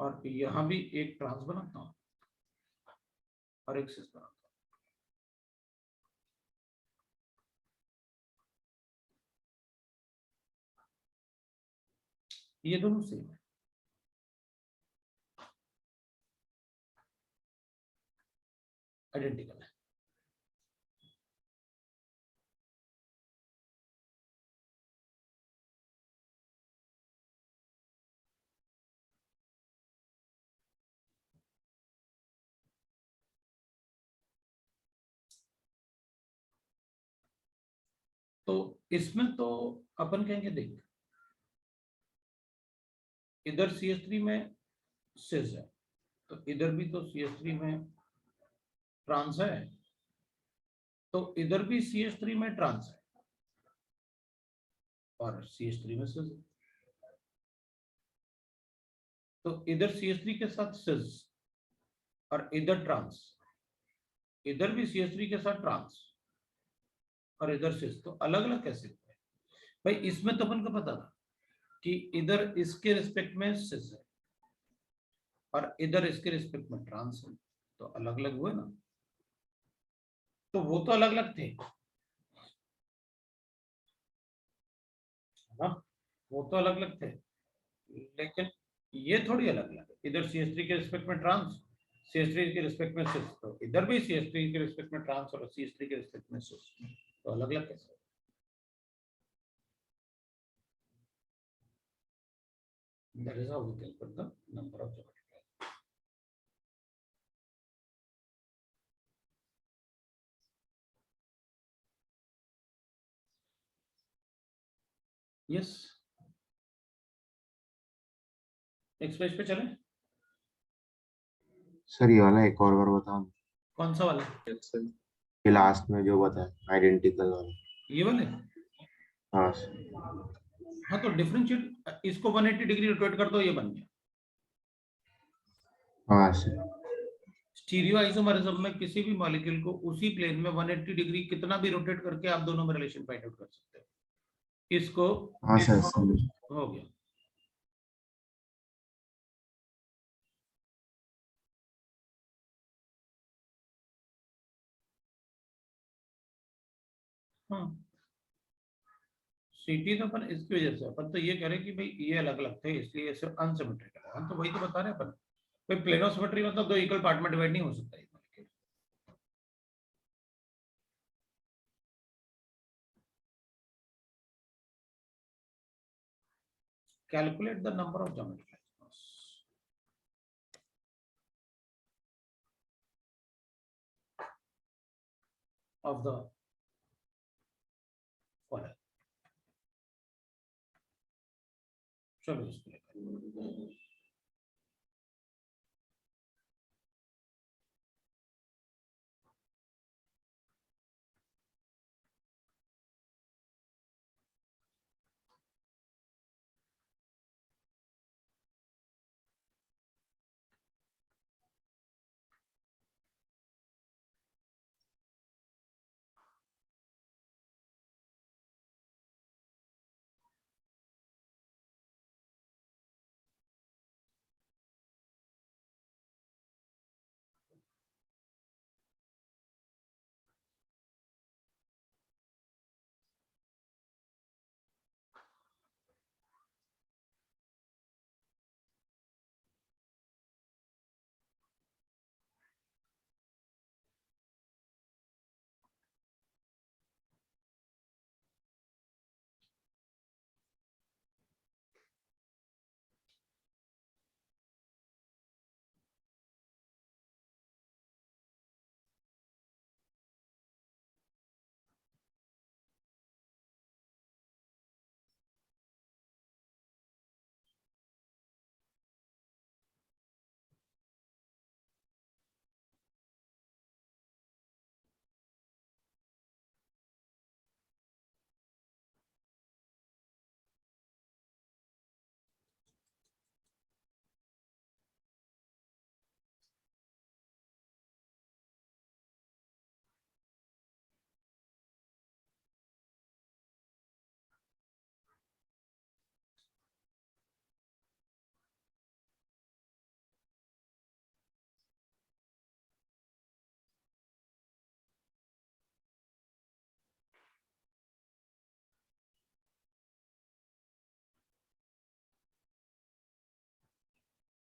और यहां भी एक ट्रांस बनाता हूं और एक सिस बनाता हूं। ये दोनों सेम है, आइडेंटिकल है। तो इसमें तो अपन कहेंगे देख, इधर CH3 में सिस है, तो इधर भी तो CH3 में ट्रांस है, तो इधर भी CH3 में ट्रांस है और CH3 में सिस है, तो इधर CH3 के साथ सिस और इधर ट्रांस, इधर भी CH3 के साथ ट्रांस और इधर सिस, तो अलग अलग कैसे हुए भाई? इसमें तो अपन को पता था कि इधर इसके रिस्पेक्ट में सिस है और इधर इसके रिस्पेक्ट में ट्रांस है, तो अलग अलग हुए ना, तो वो तो अलग अलग थे ना, वो तो अलग अलग थे, लेकिन ये थोड़ी अलग अलग है। इधर CH3 के रिस्पेक्ट में ट्रांस, CH3 के रिस्पेक्ट में सिस, तो इधर भी CH3 के रिस्पेक्ट में ट्रांस और CH3 के रिस्पेक्ट में सिस, तो अलग अलग कैसे? That is how we calculate the number of geometry. Yes. Next page पे चलें? सर ये वाला एक और बार बताओ, कौन सा वाला? ये लास्ट में जो बताया आइडेंटिकल वाला। ये वाले? हाँ सर। हाँ, तो डिफरेंशिएट इसको 180 डिग्री रोटेट कर दो, ये बन गया। हाँ सर। स्टीरियो आइसोमरिज्म में किसी भी मॉलिक्यूल को उसी प्लेन में 180 डिग्री कितना भी रोटेट करके आप दोनों में रिलेशन फाइंड आउट कर सकते हो। इसको हाँ सर समझ। हो गया। हाँ, सीटी तो अपन इसकी वजह से, अपन तो ये कह रहे हैं कि भाई ये अलग अलग थे इसलिए सिर्फ अनसिमेट्रिकल है, हम तो वही तो बता रहे हैं अपन। भाई प्लेन ऑफ सिमेट्री मतलब दो इक्वल पार्ट में डिवाइड नहीं हो सकता है। Calculate the number of geometric isomers of the following. चलो इसको लेकर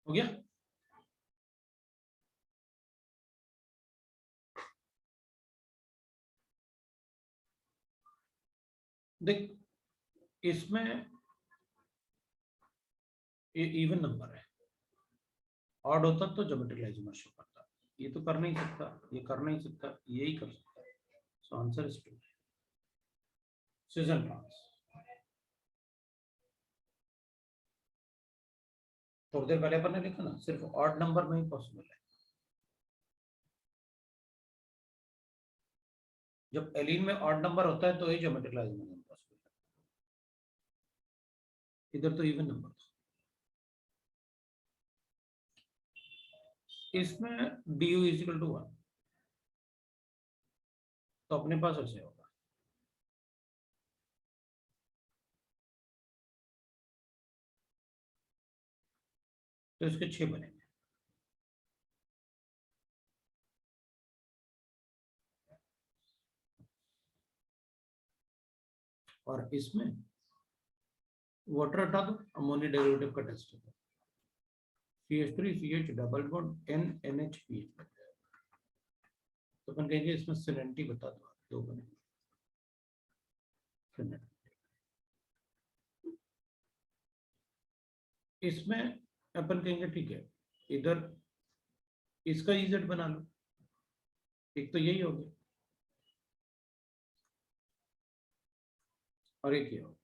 हो गया। देख इसमें ये इवन नंबर है, ऑड होता तो ज्योमेट्रिक लाइजेशन शो करता, ये तो कर नहीं सकता, ये कर नहीं सकता, यही कर सकता है। So answer is 2। Cis and trans थोड़ी देर पहले अपन ने लिखा ना, सिर्फ ऑड नंबर में ही पॉसिबल है। जब एलीन में ऑड नंबर होता है तो ही ज्योमेट्रिक लाइजेशन पॉसिबल है, इधर तो इवन नंबर था। इसमें du इजिकल टू 1, तो अपने पास ऐसे होगा। तो इसके 6 बनेंगे। और इसमें वाटर हटा दो, अमोनिया डेरिवेटिव का टेस्ट होगा, CH3CH डबल बॉन्ड NNHPH। तो अपन कहेंगे इसमें सिनेंटी बता दो, 2 बनेंगे सिनेंटी। इसमें अपन कहेंगे ठीक है, इधर इसका EZ बना लो, एक तो यही हो गया और एक ये हो गया।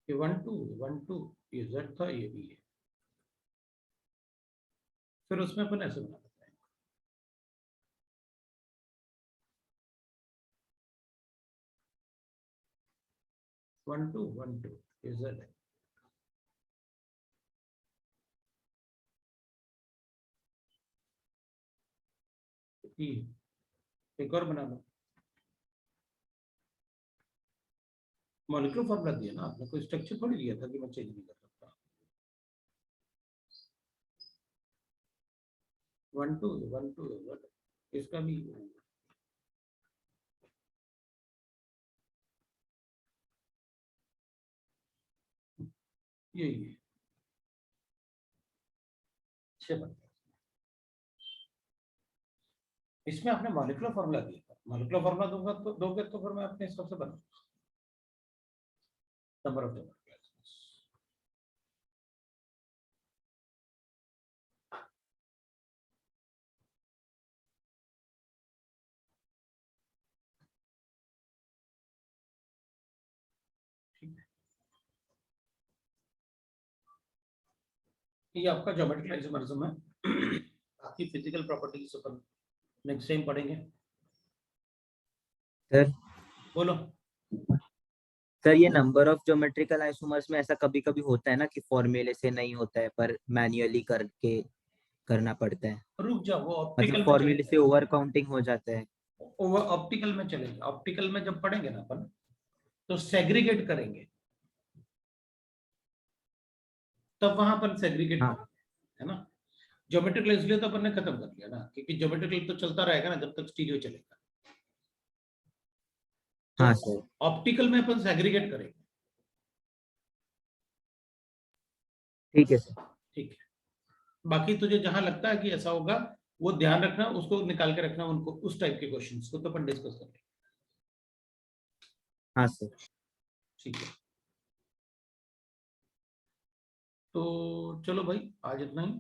ये 1 2 ये Z था, ये भी है। फिर उसमें अपन ऐसे बना देते हैं, 1 2 ये Z है, E एक और बना लो। मॉलिक्यूलर फॉर्मूला दिया ना आपने, कोई स्ट्रक्चर थोड़ी दिया था कि मैं चेंज नहीं कर सकता। 1 2 इसका भी यही है, 6 बन गया। इसमें आपने मॉलिक्यूलर फॉर्मूला दिया था, मॉलिक्यूलर फॉर्मूला दूंगा तो दोगे तो फिर मैं अपने हिसाब से बना नंबर ऑफ द ये आपका ज्योमेट्रिकल आइसोमरिज्म है। बाकी फिजिकल प्रॉपर्टीज अपन नेक्स्ट टाइम पढ़ेंगे। सर बोलो। सर ये नंबर ऑफ ज्योमेट्रिकल आइसोमर्स में ऐसा कभी कभी होता है ना कि फॉर्मूले से नहीं होता है पर मैन्युअली करके करना पड़ता है, रुक जाओ, वो मतलब ऑप्टिकल में फॉर्मूले से चलेगा। ओवर काउंटिंग हो जाता है। वो ऑप्टिकल में चलेगा। ऑप्टिकल में जब पढ़ेंगे ना अपन तो सेग्रीगेट करेंगे, तब वहां पर सेग्रीगेट हाँ करेंगे, है ना। ज्योमेट्रिकल इसलिए तो अपन ने खत्म कर दिया ना, क्योंकि ज्योमेट्रिकल तो चलता रहेगा ना जब तक स्टीरियो चलेगा। हाँ तो सर। ऑप्टिकल में अपन सेग्रीगेट करेंगे। ठीक है सर। ठीक है। बाकी तुझे जहां लगता है कि ऐसा होगा वो ध्यान रखना, उसको निकाल के रखना, उनको उस टाइप के क्वेश्चंस को तो अपन डिस्कस करेंगे। हाँ सर। ठीक है। तो चलो भाई, आज इतना ही।